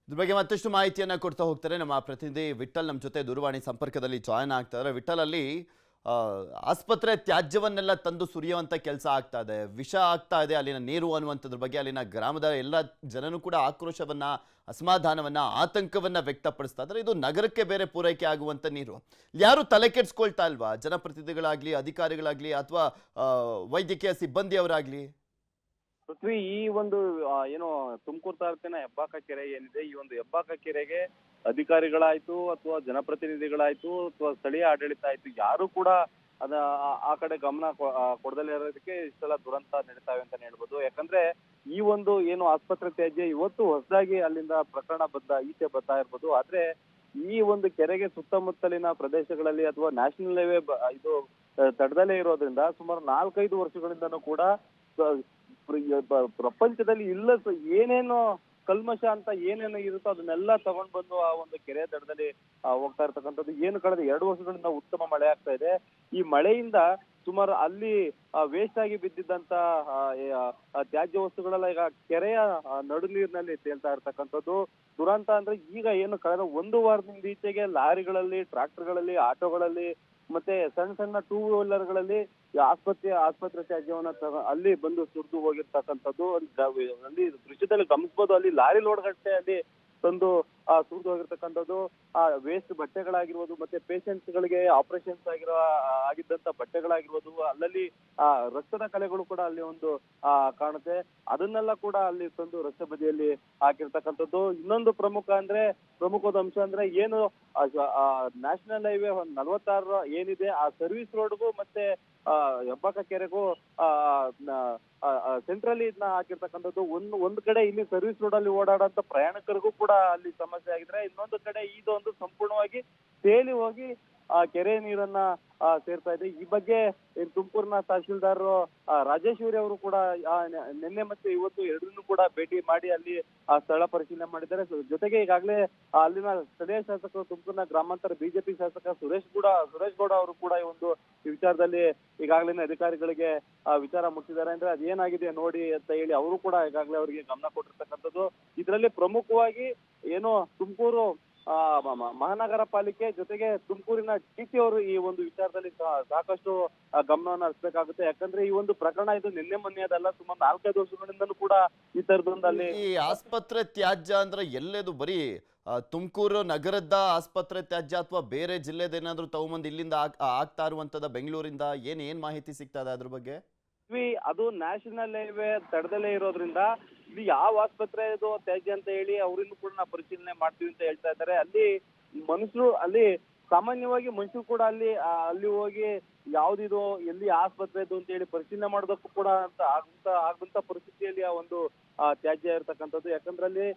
ಇದ್ರ ಬಗ್ಗೆ ಮತ್ತಷ್ಟು ಮಾಹಿತಿಯನ್ನ ಕೊಡ್ತಾ ಹೋಗ್ತಾರೆ ನಮ್ಮ ಪ್ರತಿನಿಧಿ ವಿಠಲ್. ನಮ್ಮ ಜೊತೆ ದೂರವಾಣಿ ಸಂಪರ್ಕದಲ್ಲಿ ಜಾಯ್ನ್ ಆಗ್ತಾರೆ. ವಿಠಲ್, ಅಲ್ಲಿ ಆಸ್ಪತ್ರೆ ತ್ಯಾಜ್ಯವನ್ನೆಲ್ಲ ತಂದು ಸುರಿಯುವಂಥ ಕೆಲಸ ಆಗ್ತಾ ಇದೆ, ವಿಷ ಆಗ್ತಾ ಇದೆ ಅಲ್ಲಿನ ನೀರು ಅನ್ನುವಂಥದ್ರ ಬಗ್ಗೆ ಅಲ್ಲಿನ ಗ್ರಾಮದ ಎಲ್ಲ ಜನನೂ ಕೂಡ ಆಕ್ರೋಶವನ್ನ, ಅಸಮಾಧಾನವನ್ನ, ಆತಂಕವನ್ನ ವ್ಯಕ್ತಪಡಿಸ್ತಾ ಇದ್ದಾರೆ. ಇದು ನಗರಕ್ಕೆ ಬೇರೆ ಪೂರೈಕೆ ಆಗುವಂಥ ನೀರು. ಯಾರು ತಲೆ ಕೆಡಿಸ್ಕೊಳ್ತಾ ಇಲ್ವಾ? ಜನಪ್ರತಿನಿಧಿಗಳಾಗ್ಲಿ, ಅಧಿಕಾರಿಗಳಾಗ್ಲಿ, ಅಥವಾ ವೈದ್ಯಕೀಯ ಸಿಬ್ಬಂದಿಯವರಾಗ್ಲಿ? ಪೃಥ್ವಿ, ಈ ಒಂದು ಏನು ತುಮಕೂರು ತಾಲೂಕಿನ ಹೆಬ್ಬಾಕ ಕೆರೆ ಏನಿದೆ, ಈ ಒಂದು ಹೆಬ್ಬಾಕ ಕೆರೆಗೆ ಅಧಿಕಾರಿಗಳಾಯ್ತು ಅಥವಾ ಜನಪ್ರತಿನಿಧಿಗಳಾಯ್ತು ಅಥವಾ ಸ್ಥಳೀಯ ಆಡಳಿತ ಆಯ್ತು, ಯಾರು ಕೂಡ ಆ ಕಡೆ ಗಮನ ಕೊಡದಲ್ಲೇ ಇರೋದಕ್ಕೆ ಇಷ್ಟೆಲ್ಲ ದುರಂತ ನಡೀತಾವೆ ಅಂತಾನೆ ಹೇಳ್ಬೋದು. ಯಾಕಂದ್ರೆ ಈ ಒಂದು ಏನು ಆಸ್ಪತ್ರೆ ತ್ಯಾಜ್ಯ ಇವತ್ತು ಹೊಸದಾಗಿ ಅಲ್ಲಿಂದ ಪ್ರಕರಣ ಈಚೆ ಬರ್ತಾ ಇರ್ಬೋದು. ಆದ್ರೆ ಈ ಒಂದು ಕೆರೆಗೆ ಸುತ್ತಮುತ್ತಲಿನ ಪ್ರದೇಶಗಳಲ್ಲಿ ಅಥವಾ ನ್ಯಾಷನಲ್ ಹೈವೇ ಇದು ತಡದಲ್ಲೇ ಇರೋದ್ರಿಂದ ಸುಮಾರು 4-5 ವರ್ಷಗಳಿಂದನೂ ಕೂಡ ಪ್ರಪಂಚದಲ್ಲಿ ಇಲ್ಲ ಏನೇನು ಕಲ್ಮಶ ಅಂತ ಏನೇನು ಇರುತ್ತೋ ಅದನ್ನೆಲ್ಲ ತಗೊಂಡ್ ಬಂದು ಆ ಒಂದು ಕೆರೆ ದಡದಲ್ಲಿ ಹೋಗ್ತಾ ಇರ್ತಕ್ಕಂಥದ್ದು. ಏನು ಕಳೆದ 2 ವರ್ಷಗಳಿಂದ ಉತ್ತಮ ಮಳೆ ಆಗ್ತಾ ಇದೆ. ಈ ಮಳೆಯಿಂದ ಸುಮಾರು ಅಲ್ಲಿ ವೇಸ್ಟ್ ಆಗಿ ಬಿದ್ದಿದ್ದಂತ ತ್ಯಾಜ್ಯ ವಸ್ತುಗಳೆಲ್ಲ ಈಗ ಕೆರೆಯ ನಡು ನೀರಿನಲ್ಲಿ ತೇಲ್ತಾ ಇರ್ತಕ್ಕಂಥದ್ದು. ದುರಂತ ಅಂದ್ರೆ ಈಗ ಏನು ಕಳೆದ 1 ವಾರದಿಂದ ಈಚೆಗೆ ಲಾರಿಗಳಲ್ಲಿ, ಟ್ರಾಕ್ಟರ್ಗಳಲ್ಲಿ, ಆಟೋಗಳಲ್ಲಿ ಮತ್ತೆ ಸಣ್ಣ ಸಣ್ಣ 2 ವೀಲರ್ಗಳಲ್ಲಿ ಆಸ್ಪತ್ರೆ ತ್ಯಾಜ್ಯವನ್ನ ಅಲ್ಲಿ ಬಂದು ಸುರಿದು ಹೋಗಿರ್ತಕ್ಕಂಥದ್ದು. ಅಲ್ಲಿ ದೃಶ್ಯದಲ್ಲಿ ಗಮನಿಸಬಹುದು. ಅಲ್ಲಿ ಲಾರಿ ಲೋಡ್ ಗಟ್ಟೆ ಅಲ್ಲಿ ತಂದು ಸುರಿದು ಹೋಗಿರ್ತಕ್ಕಂಥದ್ದು. ವೇಸ್ಟ್ ಬಟ್ಟೆಗಳಾಗಿರ್ಬೋದು, ಮತ್ತೆ ಪೇಷಂಟ್ಸ್ ಗಳಿಗೆ ಆಪರೇಷನ್ಸ್ ಆಗಿದ್ದಂತ ಬಟ್ಟೆಗಳಾಗಿರ್ಬೋದು, ಅಲ್ಲಲ್ಲಿ ರಕ್ತದ ಕಲೆಗಳು ಕೂಡ ಅಲ್ಲಿ ಒಂದು ಕಾಣುತ್ತೆ. ಅದನ್ನೆಲ್ಲ ಕೂಡ ಅಲ್ಲಿ ತಂದು ರಸ್ತೆ ಬದಿಯಲ್ಲಿ ಹಾಕಿರ್ತಕ್ಕಂಥದ್ದು. ಇನ್ನೊಂದು ಪ್ರಮುಖವಾದ ಅಂಶ ಅಂದ್ರೆ ಏನು ನ್ಯಾಷನಲ್ ಹೈವೇ 46 ಏನಿದೆ ಆ ಸರ್ವಿಸ್ ರೋಡ್ಗೂ ಮತ್ತೆ ಹೆಬ್ಬಾಕ ಕೆರೆಗೂ ಸೆಂಟ್ರಲಿ ಇದನ್ನ ಹಾಕಿರ್ತಕ್ಕಂಥದ್ದು. ಒಂದು ಕಡೆ ಇಲ್ಲಿ ಸರ್ವಿಸ್ ರೋಡ್ ಅಲ್ಲಿ ಓಡಾಡೋಂತ ಪ್ರಯಾಣಿಕರಿಗೂ ಕೂಡ ಅಲ್ಲಿ ಸಮಸ್ಯೆ ಆಗಿದ್ರೆ, ಇನ್ನೊಂದು ಕಡೆ ಇದೊಂದು ಸಂಪೂರ್ಣವಾಗಿ ತೇಲಿ ಹೋಗಿ ಕೆರೆ ನೀರನ್ನ ಸೇರ್ತಾ ಇದೆ. ಈ ಬಗ್ಗೆ ತುಮಕೂರಿನ ತಹಶೀಲ್ದಾರ್ ರಾಜೇಶ್ವರಿ ಅವರು ಕೂಡ ನಿನ್ನೆ ಮತ್ತೆ ಇವತ್ತು ಎರಡನ್ನೂ ಕೂಡ ಭೇಟಿ ಮಾಡಿ ಅಲ್ಲಿ ಸ್ಥಳ ಪರಿಶೀಲನೆ ಮಾಡಿದ್ದಾರೆ. ಜೊತೆಗೆ ಈಗಾಗಲೇ ಅಲ್ಲಿನ ಸ್ಥಳೀಯ ಶಾಸಕರು, ತುಮಕೂರಿನ ಗ್ರಾಮಾಂತರ ಬಿಜೆಪಿ ಶಾಸಕ ಸುರೇಶ್ ಗೌಡ ಅವರು ಕೂಡ ಈ ಒಂದು ವಿಚಾರದಲ್ಲಿ ಈಗಾಗಲೇ ಅಧಿಕಾರಿಗಳಿಗೆ ವಿಚಾರ ಮುಟ್ಟಿದ್ದಾರೆ. ಅಂದ್ರೆ ಅದೇನಾಗಿದೆ ನೋಡಿ ಅಂತ ಹೇಳಿ ಅವರು ಕೂಡ ಈಗಾಗಲೇ ಅವರಿಗೆ ಗಮನ ಕೊಟ್ಟಿರ್ತಕ್ಕಂಥದ್ದು. ಇದರಲ್ಲಿ ಪ್ರಮುಖವಾಗಿ ಏನು ತುಮಕೂರು ಮಹಾನಗರ ಪಾಲಿಕೆ ಜೊತೆಗೆ ತುಮಕೂರಿನ ಡಿಸಿ ಅವರು ಈ ಒಂದು ವಿಚಾರದಲ್ಲಿ ಸಾಕಷ್ಟು ಗಮನವನ್ನು ಹರಿಸಬೇಕಾಗುತ್ತೆ. ಯಾಕಂದ್ರೆ ಈ ಒಂದು ಪ್ರಕರಣ ಇದು ನಿನ್ನೆ ಮೊನ್ನೆದಲ್ಲ, ಸುಮಾರು 4-5 ವರ್ಷಗಳಿಂದಲೂ ಕೂಡ ಈ ತರದೊಂದು ಅಲ್ಲಿ ಈ ಆಸ್ಪತ್ರೆ ತ್ಯಾಜ್ಯ ಅಂದ್ರೆ ಎಲ್ಲೇದು ಬರೀ ತುಮಕೂರು ನಗರದ ಆಸ್ಪತ್ರೆ ತ್ಯಾಜ್ಯ ಅಥವಾ ಬೇರೆ ಜಿಲ್ಲೆದೇನಾದ್ರೂ ತಗೊಂಬಂದು ಇಲ್ಲಿಂದ ಆಗ್ತಾ ಇರುವಂತದ ಬೆಂಗಳೂರಿಂದ ಏನ್ ಮಾಹಿತಿ ಸಿಗ್ತಾ ಇದೆ ಅದ್ರ ಬಗ್ಗೆ? ಅದು ನ್ಯಾಷನಲ್ ಹೈವೇ ತಡದಲ್ಲೇ ಇರೋದ್ರಿಂದ ಇದು ಯಾವ ಆಸ್ಪತ್ರೆ ಇದು ತ್ಯಾಜ್ಯ ಅಂತ ಹೇಳಿ ಅವರಿಂದ ಕೂಡ ನಾವು ಪರಿಶೀಲನೆ ಮಾಡ್ತೀವಿ ಅಂತ ಹೇಳ್ತಾ ಇದ್ದಾರೆ. ಅಲ್ಲಿ ಮನುಷ್ಯರು ಅಲ್ಲಿ ಸಾಮಾನ್ಯವಾಗಿ ಮನುಷ್ಯರು ಕೂಡ ಅಲ್ಲಿ ಹೋಗಿ ಯಾವ್ದಿದು ಎಲ್ಲಿ ಆಸ್ಪತ್ರೆ ಇದು ಅಂತ ಹೇಳಿ ಪರಿಶೀಲನೆ ಮಾಡೋದಕ್ಕೂ ಕೂಡ ಆಗಂತ ಪರಿಸ್ಥಿತಿಯಲ್ಲಿ ಆ ಒಂದು ತ್ಯಾಜ್ಯ ಇರ್ತಕ್ಕಂಥದ್ದು. ಯಾಕಂದ್ರೆ ಅಲ್ಲಿ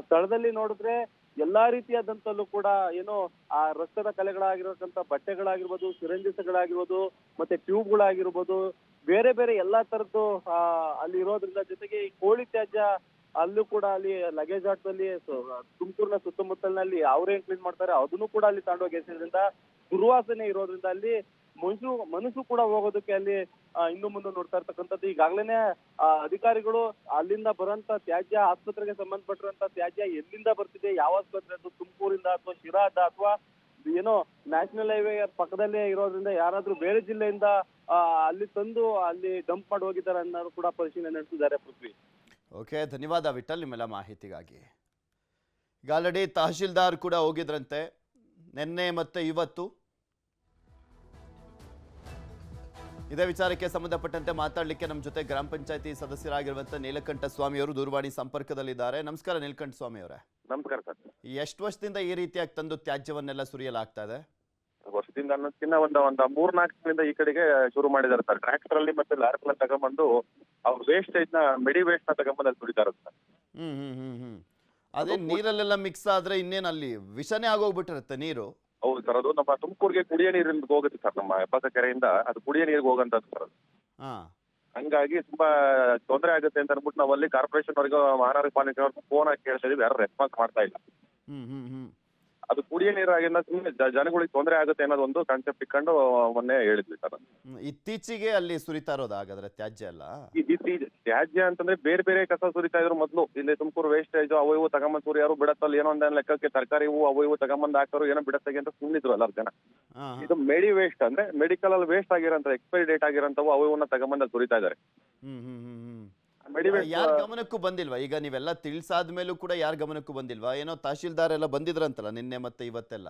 ಸ್ಥಳದಲ್ಲಿ ನೋಡಿದ್ರೆ ಎಲ್ಲಾ ರೀತಿಯಾದಂತಲ್ಲೂ ಕೂಡ ಏನು ಆ ರಕ್ತದ ಕಲೆಗಳಾಗಿರತಕ್ಕಂಥ ಬಟ್ಟೆಗಳಾಗಿರ್ಬೋದು, ಸಿರಂಜಿಸ್ಗಳಾಗಿರ್ಬೋದು, ಮತ್ತೆ ಟ್ಯೂಬ್ಗಳಾಗಿರ್ಬೋದು, ಬೇರೆ ಬೇರೆ ಎಲ್ಲಾ ತರದ್ದು ಅಲ್ಲಿ ಇರೋದ್ರಿಂದ, ಜೊತೆಗೆ ಈ ಕೋಳಿ ತ್ಯಾಜ್ಯ ಅಲ್ಲೂ ಕೂಡ ಅಲ್ಲಿ ಲಗೇಜ್ ಆಟದಲ್ಲಿ ತುಮಕೂರಿನ ಸುತ್ತಮುತ್ತಲಿನಲ್ಲಿ ಅವರೇನ್ ಕ್ಲೀನ್ ಮಾಡ್ತಾರೆ ಅದನ್ನು ಕೂಡ ಅಲ್ಲಿ ತಗೊಂಡೋಗಿ ಎಸೆಯೋದ್ರಿಂದ ದುರ್ವಾಸನೆ ಇರೋದ್ರಿಂದ ಅಲ್ಲಿ ಮನುಷ್ಯರು ಕೂಡ ಹೋಗೋದಕ್ಕೆ ಅಲ್ಲಿ ಇನ್ನು ಮುಂದೆ ನೋಡ್ತಾ ಇರ್ತಕ್ಕಂಥದ್ದು. ಈಗಾಗಲೇ ಅಧಿಕಾರಿಗಳು ಅಲ್ಲಿಂದ ಬರುವಂತ ತ್ಯಾಜ್ಯ, ಆಸ್ಪತ್ರೆಗೆ ಸಂಬಂಧಪಟ್ಟಿರುವಂತ ತ್ಯಾಜ್ಯ ಎಲ್ಲಿಂದ ಬರ್ತಿದೆ, ಯಾವ ಆಸ್ಪತ್ರೆ ಅದು ತುಮಕೂರಿಂದ ಅಥವಾ ಶಿರಾದ ಅಥವಾ ಏನೋ ನ್ಯಾಷನಲ್ ಹೈವೇ ಪಕ್ಕದಲ್ಲೇ ಇರೋದ್ರಿಂದ ಯಾರಾದ್ರೂ ಬೇರೆ ಜಿಲ್ಲೆಯಿಂದ ಅಲ್ಲಿ ತಂದು ಅಲ್ಲಿ ಡಂಪ್ ಮಾಡಿ ಹೋಗಿದ್ದಾರೆ ಅನ್ನೋದು ಕೂಡ ಪರಿಶೀಲನೆ ನಡೆಸಿದ್ದಾರೆ. ಪೃಥ್ವಿ. ಓಕೆ, ಧನ್ಯವಾದ ವಿಠಲ್ ನಿಮ್ಮೆಲ್ಲ ಮಾಹಿತಿಗಾಗಿ. ಈಗ ಆಲ್ರೆಡಿ ತಹಶೀಲ್ದಾರ್ ಕೂಡ ಹೋಗಿದ್ರಂತೆ ನಿನ್ನೆ ಮತ್ತೆ ಇವತ್ತು. ಇದೇ ವಿಚಾರಕ್ಕೆ ಸಂಬಂಧಪಟ್ಟಂತೆ ಮಾತಾಡಲಿಕ್ಕೆ ನಮ್ಮ ಜೊತೆ ಗ್ರಾಮ ಪಂಚಾಯತಿ ಸದಸ್ಯರಾಗಿರುವಂತ ನೀಲಕಂಠ ಸ್ವಾಮಿ ಅವರು ದೂರವಾಣಿ ಸಂಪರ್ಕದಲ್ಲಿದ್ದಾರೆ. ನಮಸ್ಕಾರ ನೀಲಕಂಠ ಸ್ವಾಮಿ ಅವರೇ. ನಮಸ್ಕಾರ ಸರ್. ಎಷ್ಟು ವರ್ಷದಿಂದ ಈ ರೀತಿಯಾಗಿ ತಂದು ತ್ಯಾಜ್ಯವನ್ನೆಲ್ಲ ಸುರಿಯಲಾಗ್ತಾ ಇದೆ? ವರ್ಷದಿಂದ ಅನ್ನೋದಕ್ಕಿಂತ ಒಂದು 3-4 ತಿಂಗಳಿಂದ ಈ ಕಡೆಗೆ ಶುರು ಮಾಡಿದ್ದಾರೆ ಸರ್. ಟ್ರ್ಯಾಕ್ಟರ್ ಅಲ್ಲಿ ಮತ್ತೆ ಲಾರಿಗಳನ್ನ ತಗೊಂಡ್ಬಂದು ಅವ್ರ ವೇಸ್ಟೇಜ್ ನ ಮೆಡಿ ವೇಸ್ಟ್ ನ ತಗೊಂಡ್ಬಂದು ಅಲ್ಲಿ ಸುರಿತಾರೆ ಸರ್. ಅದೇ ನೀರಲ್ಲೆಲ್ಲ ಮಿಕ್ಸ್ ಆದ್ರೆ ಇನ್ನೇನು ಅಲ್ಲಿ ವಿಷನೇ ಆಗೋಗ್ಬಿಟ್ಟಿರುತ್ತೆ ನೀರು. ಹೌದು ಸರ್, ಅದು ನಮ್ಮ ತುಮಕೂರಿಗೆ ಕುಡಿಯೋ ನೀರಿಂದ ಹೋಗುತ್ತೆ ಸರ್. ನಮ್ಮ ಹೆಬ್ಬಾಕ ಕೆರೆಯಿಂದ ಅದು ಕುಡಿಯೋ ನೀರಿಗೆ ಹೋಗಂತದ್ದು ಸರ್. ಹಂಗಾಗಿ ತುಂಬಾ ತೊಂದರೆ ಆಗುತ್ತೆ ಅಂತ ಅನ್ಬಿಟ್ಟು ನಾವು ಅಲ್ಲಿ ಕಾರ್ಪೊರೇಷನ್ ಅವ್ರಿಗೆ, ಮಹಾನಗರ ಪಾಲಿಕೆ ಅವ್ರಿಗೆ ಫೋನ್ ಹಾಕಿ ಕೇಳ್ತಾ ಇದೀವಿ, ಯಾರು ರೆಸ್ಪಾನ್ಸ್ ಮಾಡ್ತಾ ಇಲ್ಲ. ಅದು ಕುಡಿಯೋ ನೀರಾಗಿಂದ ಸುಮ್ಮನೆ ಜನಗಳಿಗೆ ತೊಂದರೆ ಆಗುತ್ತೆ ಅನ್ನೋದು ಒಂದು ಕಾನ್ಸೆಪ್ಟ್ ಇಟ್ಕೊಂಡು ಮೊನ್ನೆ ಹೇಳಿದ್ವಿ ಸರ್. ಇತ್ತೀಚೆಗೆ ಅಲ್ಲಿ ಸುರಿತಾ ಇರೋದು ಹಾಗಾದ್ರೆ ತ್ಯಾಜ್ಯ ಅಲ್ಲ? ತ್ಯಾಜ್ಯ ಅಂತಂದ್ರೆ ಬೇರೆ ಬೇರೆ ಕಸ ಸುರಿತಾ ಇದ್ರು ಮೊದಲು. ಇಲ್ಲಿ ತುಮಕೂರು ವೇಸ್ಟೇಜ್ ಅವು ಇವು ತಗೊಂಬಂದ್ ಸುರಿ ಯಾರು ಬಿಡತ್ತಲ್ಲ, ಏನೋ ಒಂದ್ ಲೆಕ್ಕಕ್ಕೆ ತರಕಾರಿ ಹೂವು ಅವು ಇವು ತಗೊಂಬಂದ್ ಹಾಕೋರು ಏನೋ ಬಿಡತ್ತಾಗೆ ಅಂತ ಸುಮ್ಮನಿದ್ರು ಎಲ್ಲಾರು ಜನ. ಇದು ಮೆಡಿ ವೇಸ್ಟ್ ಅಂದ್ರೆ ಮೆಡಿಕಲ್ ಅಲ್ಲಿ ವೇಸ್ಟ್ ಆಗಿರೋಂಥ ಎಕ್ಸ್ಪೈರಿ ಡೇಟ್ ಆಗಿರೋಂಥವು ಅವು ಇವನ್ನ ತಗೊಂಬಂದ್ ಸುರಿತಾ ಇದಾರೆ. ಯಾರ ಗಮನಕ್ಕೂ ಬಂದಿಲ್ವಾ? ಈಗ ನೀವೆಲ್ಲ ತಿಳಿಸಾದ್ಮೇಲೂ ಕೂಡ ಯಾರ ಗಮನಕ್ಕೂ ಬಂದಿಲ್ವಾ? ಏನೋ ತಹಶೀಲ್ದಾರ್ ಎಲ್ಲ ಬಂದಿದ್ರಂತಲ್ಲ ನಿನ್ನೆ ಮತ್ತೆ ಇವತ್ತೆಲ್ಲ?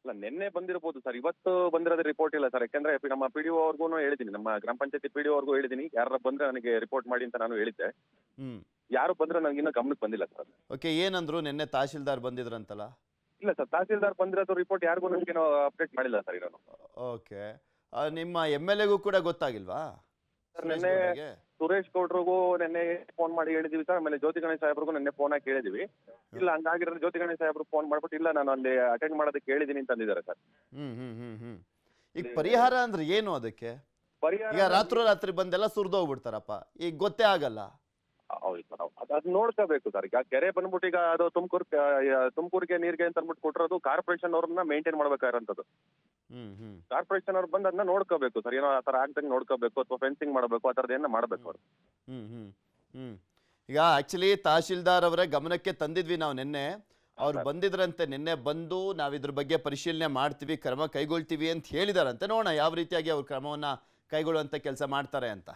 ಅಲ್ಲ, ನಿನ್ನೆ ಬಂದಿರಬಹುದು ಸರ್, ಇವತ್ತು ಬಂದಿರೋದು ರಿಪೋರ್ಟ್ ಇಲ್ಲ ಸರ್. ಯಾಕಂದ್ರೆ ನಮ್ಮ PDO ಅವ್ರಿಗೂ ಹೇಳಿದೀನಿ, ನಮ್ಮ ಗ್ರಾಮ ಪಂಚಾಯತಿ PDO ಅವ್ರಿಗೂ ಹೇಳಿದೀನಿ, ಯಾರ ಬಂದ್ರೆ ನನಗೆ ರಿಪೋರ್ಟ್ ಮಾಡಿ ಅಂತ ನಾನು ಹೇಳಿದ್ದೆ. ಯಾರು ಬಂದ್ರೆ ನನಗೆ ಇನ್ನೂ ಗಮನಕ್ಕೆ ಬಂದಿಲ್ಲ ಸರ್. ಓಕೆ, ಏನಂದ್ರು ನಿನ್ನೆ ತಹಶೀಲ್ದಾರ್ ಬಂದಿದ್ರಂತಲ್ಲ? ಇಲ್ಲ ಸರ್, ತಹಸೀಲ್ದಾರ್ ಬಂದಿರೋದು ರಿಪೋರ್ಟ್ ಯಾರಿಗೂ ನನಗೇನೋ ಅಪ್ಡೇಟ್ ಮಾಡಿಲ್ಲ ಸರ್ ನಾನು. ಓಕೆ, ನಿಮ್ಮ MLAಗೂ ಕೂಡ ಗೊತ್ತಾಗಿಲ್ವಾ? ಸರ್, ನಿನ್ನೆ ಸುರೇಶ್ ಗೌಡ್ರಿಗೂ ನಿನ್ನೆ ಫೋನ್ ಮಾಡಿ ಹೇಳಿದೀವಿ ಸರ್. ಆಮೇಲೆ ಜ್ಯೋತಿ ಗಣೇಶ್ ಸಾಹೇಬ್ರಿಗೂ ನಿನ್ನೆ ಫೋನ್ ಹಾಕಿ ಹೇಳಿದೀವಿ. ಇಲ್ಲ ಹಂಗಾಗಿರೋದು ಜ್ಯೋತಿ ಗಣೇಶ್ ಸಾಹೇಬ್ರು ಫೋನ್ ಮಾಡ್ಬಿಟ್ಟು ಇಲ್ಲ ನಾನು ಅಲ್ಲಿ ಅಟೆಂಡ್ ಮಾಡೋದಕ್ಕೆ ಹೇಳಿದೀನಿ ಅಂತ ಅಂದಿದ್ದಾರೆ ಸರ್. ಈಗ ಪರಿಹಾರ ಅಂದ್ರೆ ಏನು ಅದಕ್ಕೆ? ಈಗ ರಾತ್ರಿ ಬಂದೆಲ್ಲ ಸುರಿದೋಗ್ಬಿಡ್ತಾರಪ್ಪ, ಈಗ ಗೊತ್ತೇ ಆಗಲ್ಲ. ಹೌದು ಸರ್, ಅದು ನೋಡ್ಕೋಬೇಕು ಸರ್. ಈಗ ಕೆರೆ ಬಂದ್ಬಿಟ್ಟು ಈಗ ಅದು ತುಮಕೂರಿಗೆ ನೀರಿಗೆ ಅಂತ ಅಂದ್ಬಿಟ್ಟು ಕೊಟ್ಟಿರೋದು ಕಾರ್ಪೊರೇಷನ್ ಅವ್ರನ್ನ ಮೇಂಟೈನ್ ಮಾಡ್ಬೇಕಾಗಿರೋಂಥದ್ದು. ಕಾರ್ಪೊರೇಷನ್ ಅವ್ರು ಬಂದು ಅದನ್ನ ನೋಡ್ಕೋಬೇಕು ಸರ್. ಏನೋ ಆ ಥರ ಆಗ್ದಂಗೆ ನೋಡ್ಕೋಬೇಕು, ಅಥವಾ ಫೆನ್ಸಿಂಗ್ ಮಾಡಬೇಕು, ಆ ಥರದ್ದು ಏನೋ ಮಾಡಬೇಕು ಅವ್ರು. ಈಗ ಆಕ್ಚುಲಿ ತಹಶೀಲ್ದಾರ್ ಅವರ ಗಮನಕ್ಕೆ ತಂದಿದ್ವಿ ನಾವು ನಿನ್ನೆ. ಅವ್ರು ಬಂದಿದ್ರಂತೆ, ನಿನ್ನೆ ಬಂದು ನಾವ್ ಇದ್ರ ಬಗ್ಗೆ ಪರಿಶೀಲನೆ ಮಾಡ್ತೀವಿ, ಕ್ರಮ ಕೈಗೊಳ್ತೀವಿ ಅಂತ ಹೇಳಿದಾರಂತೆ. ನೋಡೋಣ ಯಾವ ರೀತಿಯಾಗಿ ಅವ್ರ ಕ್ರಮವನ್ನ ಕೈಗೊಳ್ಳುವಂತ ಕೆಲಸ ಮಾಡ್ತಾರೆ ಅಂತ.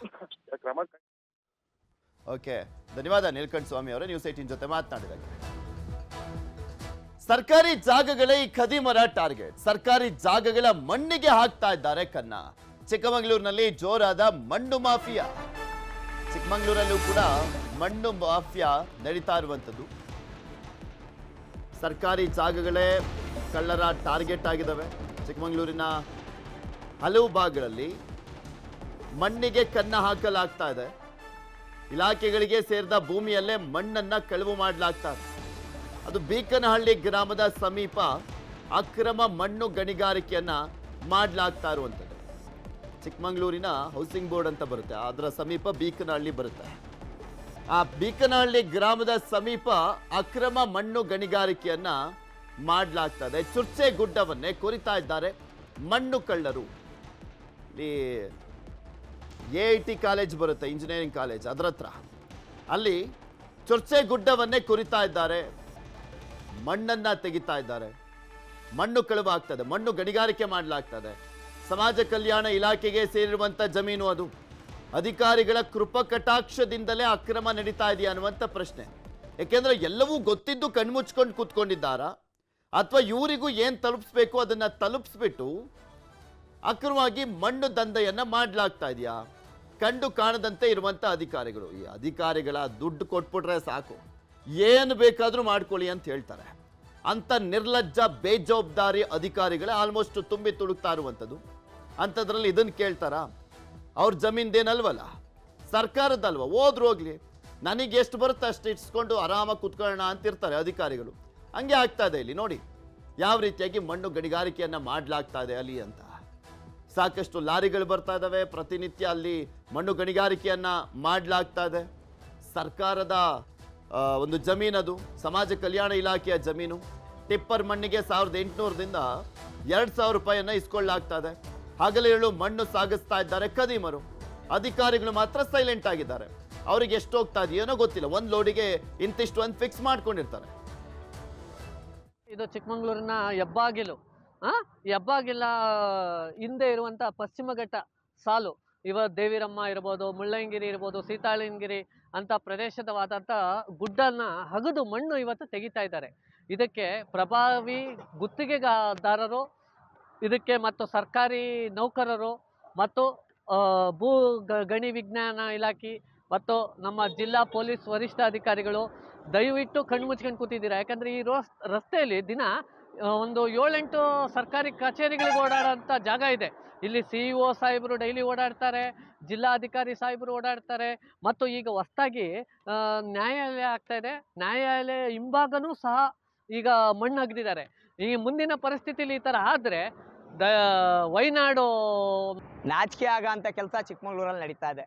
ಕ್ರಮ. ಓಕೆ, ಧನ್ಯವಾದ ನೀಲಕಂಠ ಸ್ವಾಮಿ ಅವರೇ, ನ್ಯೂಸ್ 18 ಜೊತೆ ಮಾತನಾಡಿದಾಗ. ಸರ್ಕಾರಿ ಜಾಗಗಳೇ ಈ ಖದೀಮರ ಟಾರ್ಗೆಟ್. ಸರ್ಕಾರಿ ಜಾಗಗಳ ಮಣ್ಣಿಗೆ ಹಾಕ್ತಾ ಇದ್ದಾರೆ ಕನ್ನ. ಚಿಕ್ಕಮಗಳೂರಿನಲ್ಲಿ ಜೋರಾದ ಮಣ್ಣು ಮಾಫಿಯಾ. ಚಿಕ್ಕಮಗಳೂರಲ್ಲೂ ಕೂಡ ಮಣ್ಣು ಮಾಫಿಯಾ ನಡೀತಾ ಇರುವಂಥದ್ದು. ಸರ್ಕಾರಿ ಜಾಗಗಳೇ ಕಳ್ಳರ ಟಾರ್ಗೆಟ್ ಆಗಿದ್ದಾವೆ. ಚಿಕ್ಕಮಗಳೂರಿನ ಹಲವು ಭಾಗಗಳಲ್ಲಿ ಮಣ್ಣಿಗೆ ಕನ್ನ ಹಾಕಲಾಗ್ತಾ ಇದೆ. ಇಲಾಖೆಗಳಿಗೆ ಸೇರಿದ ಭೂಮಿಯಲ್ಲೇ ಮಣ್ಣನ್ನ ಕಳವು ಮಾಡಲಾಗ್ತಾ ಇದೆ. ಅದು ಬೀಕನಹಳ್ಳಿ ಗ್ರಾಮದ ಸಮೀಪ ಅಕ್ರಮ ಮಣ್ಣು ಗಣಿಗಾರಿಕೆಯನ್ನ ಮಾಡಲಾಗ್ತಾ ಇರುವಂಥದ್ದು. ಚಿಕ್ಕಮಗಳೂರಿನ ಹೌಸಿಂಗ್ ಬೋರ್ಡ್ ಅಂತ ಬರುತ್ತೆ, ಅದರ ಸಮೀಪ ಬೀಕನಹಳ್ಳಿ ಬರುತ್ತೆ. ಆ ಬೀಕನಹಳ್ಳಿ ಗ್ರಾಮದ ಸಮೀಪ ಅಕ್ರಮ ಮಣ್ಣು ಗಣಿಗಾರಿಕೆಯನ್ನ ಮಾಡಲಾಗ್ತಾ ಇದೆ. ಚುರ್ಚೆ ಗುಡ್ಡವನ್ನೇ ಕೊರಿತಾ ಇದ್ದಾರೆ ಮಣ್ಣು ಕಳ್ಳರು. ಇಲ್ಲಿ AIT ಕಾಲೇಜ್ ಬರುತ್ತೆ, ಇಂಜಿನಿಯರಿಂಗ್ ಕಾಲೇಜ್, ಅದರ ಹತ್ರ ಅಲ್ಲಿ ಚುರ್ಚೆ ಗುಡ್ಡವನ್ನೇ ಕೊರಿತಾ ಇದ್ದಾರೆ, ಮಣ್ಣನ್ನ ತೆಗಿತಾ ಇದ್ದಾರೆ. ಮಣ್ಣು ಕಳುವಾಗ್ತದೆ, ಮಣ್ಣು ಗಣಿಗಾರಿಕೆ ಮಾಡಲಾಗ್ತದೆ. ಸಮಾಜ ಕಲ್ಯಾಣ ಇಲಾಖೆಗೆ ಸೇರಿರುವಂಥ ಜಮೀನು ಅದು. ಅಧಿಕಾರಿಗಳ ಕೃಪಾ ಕಟಾಕ್ಷದಿಂದಲೇ ಅಕ್ರಮ ನಡೀತಾ ಇದೆಯಾ ಅನ್ನುವಂಥ ಪ್ರಶ್ನೆ. ಯಾಕೆಂದ್ರೆ ಎಲ್ಲವೂ ಗೊತ್ತಿದ್ದು ಕಣ್ಮುಚ್ಕೊಂಡು ಕೂತ್ಕೊಂಡಿದ್ದಾರಾ, ಅಥವಾ ಇವರಿಗೂ ಏನು ತಲುಪಿಸ್ಬೇಕು ಅದನ್ನ ತಲುಪಿಸ್ಬಿಟ್ಟು ಅಕ್ರಮವಾಗಿ ಮಣ್ಣು ದಂಧೆಯನ್ನ ಮಾಡಲಾಗ್ತಾ ಇದೆಯಾ? ಕಂಡು ಕಾಣದಂತೆ ಇರುವಂಥ ಅಧಿಕಾರಿಗಳು. ಈ ಅಧಿಕಾರಿಗಳ ದುಡ್ಡು ಕೊಟ್ಬಿಟ್ರೆ ಸಾಕು, ಏನು ಬೇಕಾದರೂ ಮಾಡ್ಕೊಳ್ಳಿ ಅಂತ ಹೇಳ್ತಾರೆ. ಅಂತ ನಿರ್ಲಜ್ಜ ಬೇಜವಾಬ್ದಾರಿ ಅಧಿಕಾರಿಗಳೇ ಆಲ್ಮೋಸ್ಟ್ ತುಂಬಿ ತುಳುಕ್ತಾ ಇರುವಂಥದ್ದು. ಅಂಥದ್ರಲ್ಲಿ ಇದನ್ನು ಕೇಳ್ತಾರಾ? ಅವ್ರ ಜಮೀನ್ದೇನಲ್ವಲ್ಲ, ಸರ್ಕಾರದಲ್ವ, ಹೋದ್ರು ಹೋಗ್ಲಿ, ನನಗೆ ಎಷ್ಟು ಬರುತ್ತೆ ಅಷ್ಟು ಇಟ್ಸ್ಕೊಂಡು ಆರಾಮಾಗಿ ಕುತ್ಕೊಳ್ಳೋಣ ಅಂತಿರ್ತಾರೆ ಅಧಿಕಾರಿಗಳು. ಹಂಗೆ ಆಗ್ತಾ ಇದೆ ಇಲ್ಲಿ ನೋಡಿ ಯಾವ ರೀತಿಯಾಗಿ ಮಣ್ಣು ಗಣಿಗಾರಿಕೆಯನ್ನ ಮಾಡಲಾಗ್ತಾ ಇದೆ ಅಲ್ಲಿ ಅಂತ. ಸಾಕಷ್ಟು ಲಾರಿಗಳು ಬರ್ತಾ ಇದ್ದಾವೆ, ಪ್ರತಿನಿತ್ಯ ಅಲ್ಲಿ ಮಣ್ಣು ಗಣಿಗಾರಿಕೆಯನ್ನ ಮಾಡಲಾಗ್ತಾ ಇದೆ. ಸರ್ಕಾರದ ಒಂದು ಜಮೀನದು, ಸಮಾಜ ಕಲ್ಯಾಣ ಇಲಾಖೆಯ ಜಮೀನು. ಟಿಪ್ಪರ್ ಮಣ್ಣಿಗೆ 1800ದಿಂದ 2000 ರೂಪಾಯಿಯನ್ನ ಇಸ್ಕೊಳ್ಳಲಾಗ್ತಾ ಇದೆ. ಹಗಲಿರುಳು ಮಣ್ಣು ಸಾಗಿಸ್ತಾ ಇದ್ದಾರೆ ಖದೀಮರು. ಅಧಿಕಾರಿಗಳು ಮಾತ್ರ ಸೈಲೆಂಟ್ ಆಗಿದ್ದಾರೆ. ಅವ್ರಿಗೆ ಎಷ್ಟು ಹೋಗ್ತಾ ಇದೆಯೇನೋ ಗೊತ್ತಿಲ್ಲ. ಒಂದು ಲೋಡಿಗೆ ಇಂತಿಷ್ಟು ಒಂದು ಫಿಕ್ಸ್ ಮಾಡ್ಕೊಂಡಿರ್ತಾರೆ. ಇದು ಚಿಕ್ಕಮಗಳೂರಿನ ಹೆಬ್ಬಾಗಿಲು. ಹೆಬ್ಬಾಗಿಲ ಹಿಂದೆ ಇರುವಂಥ ಪಶ್ಚಿಮ ಘಟ್ಟ ಸಾಲು, ದೇವಿರಮ್ಮ ಇರ್ಬೋದು, ಮುಳ್ಳಯ್ಯನಗಿರಿ ಇರ್ಬೋದು, ಸೀತಾಳಯ್ಯನಗಿರಿ ಅಂತ ಪ್ರದೇಶದವಾದಂಥ ಗುಡ್ಡನ್ನ ಹಗದು ಮಣ್ಣು ಇವತ್ತು ತೆಗಿತಾ ಇದ್ದಾರೆ. ಇದಕ್ಕೆ ಪ್ರಭಾವಿ ಗುತ್ತಿಗೆದಾರರು, ಇದಕ್ಕೆ ಮತ್ತು ಸರ್ಕಾರಿ ನೌಕರರು ಮತ್ತು ಭೂ ಗಣಿ ವಿಜ್ಞಾನ ಇಲಾಖೆ ಮತ್ತು ನಮ್ಮ ಜಿಲ್ಲಾ ಪೊಲೀಸ್ ವರಿಷ್ಠಾಧಿಕಾರಿಗಳು ದಯವಿಟ್ಟು ಕಣ್ಮುಚ್ಕೊಂಡು ಕೂತಿದ್ದೀರಾ. ಯಾಕಂದರೆ ಈ ರಸ್ತೆಯಲ್ಲಿ ದಿನ ಒಂದು 7-8 ಸರ್ಕಾರಿ ಕಚೇರಿಗಳಿಗೆ ಓಡಾಡೋಂಥ ಜಾಗ ಇದೆ. ಇಲ್ಲಿ CEO ಸಾಹೇಬರು ಡೈಲಿ ಓಡಾಡ್ತಾರೆ, ಜಿಲ್ಲಾಧಿಕಾರಿ ಸಾಹೇಬರು ಓಡಾಡ್ತಾರೆ, ಮತ್ತು ಈಗ ಹೊಸದಾಗಿ ನ್ಯಾಯಾಲಯ ಆಗ್ತಾ ಇದೆ. ನ್ಯಾಯಾಲಯ ಹಿಂಭಾಗನೂ ಸಹ ಈಗ ಮಣ್ಣು ಅಗೆದಿದ್ದಾರೆ. ಈ ಮುಂದಿನ ಪರಿಸ್ಥಿತಿಲಿ ಈ ಥರ ಆದರೆ ವೈನಾಡು ನಾಚಿಕೆ ಆಗಂತ ಕೆಲಸ ಚಿಕ್ಕಮಗಳೂರಲ್ಲಿ ನಡೀತಾ ಇದೆ.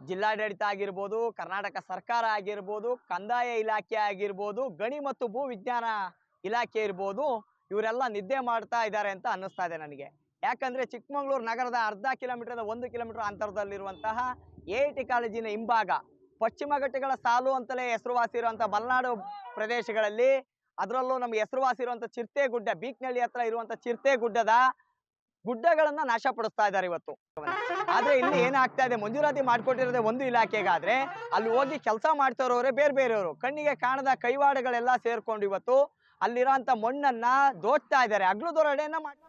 ಜಿಲ್ಲಾಡಳಿತ ಆಗಿರ್ಬೋದು, ಕರ್ನಾಟಕ ಸರ್ಕಾರ ಆಗಿರ್ಬೋದು, ಕಂದಾಯ ಇಲಾಖೆ ಆಗಿರ್ಬೋದು, ಗಣಿ ಮತ್ತು ಭೂ ವಿಜ್ಞಾನ ಇಲಾಖೆ ಇರ್ಬೋದು, ಇವರೆಲ್ಲ ನಿದ್ದೆ ಮಾಡ್ತಾ ಇದ್ದಾರೆ ಅಂತ ಅನ್ನಿಸ್ತಾ ಇದೆ ನನಗೆ. ಯಾಕಂದರೆ ಚಿಕ್ಕಮಗಳೂರು ನಗರದ ಅರ್ಧ ಕಿಲೋಮೀಟರ್ 1 ಕಿಲೋಮೀಟರ್ ಅಂತರದಲ್ಲಿರುವಂತಹ AIT ಕಾಲೇಜಿನ ಹಿಂಭಾಗ ಪಶ್ಚಿಮ ಘಟ್ಟಗಳ ಸಾಲು ಅಂತಲೇ ಹೆಸರುವಾಸಿ ಇರುವಂಥ ಮಲೆನಾಡು ಪ್ರದೇಶಗಳಲ್ಲಿ, ಅದರಲ್ಲೂ ನಮಗೆ ಹೆಸರುವಾಸಿ ಇರುವಂಥ ಚಿರತೆ ಗುಡ್ಡ, ಬೀಕ್ನಳ್ಳಿ ಹತ್ರ ಇರುವಂಥ ಚಿರತೆ ಗುಡ್ಡದ ಗುಡ್ಡಗಳನ್ನ ನಾಶಪಡಿಸ್ತಾ ಇದ್ದಾರೆ ಇವತ್ತು. ಆದ್ರೆ ಇಲ್ಲಿ ಏನಾಗ್ತಾ ಇದೆ, ಮಂಜೂರಾತಿ ಮಾಡ್ಕೊಟ್ಟಿರೋದೇ ಒಂದು ಇಲಾಖೆಗಾದ್ರೆ ಅಲ್ಲಿ ಹೋಗಿ ಕೆಲಸ ಮಾಡ್ತಾ ಇರೋರೇ ಬೇರೆ ಬೇರೆಯವರು. ಕಣ್ಣಿಗೆ ಕಾಣದ ಕೈವಾಡಗಳೆಲ್ಲ ಸೇರ್ಕೊಂಡು ಇವತ್ತು ಅಲ್ಲಿರೋಂಥ ಮಣ್ಣನ್ನ ದೋಚ್ತಾ ಇದ್ದಾರೆ, ಅಗ್ಲದೊರಡೆಯನ್ನ ಮಾಡಿ.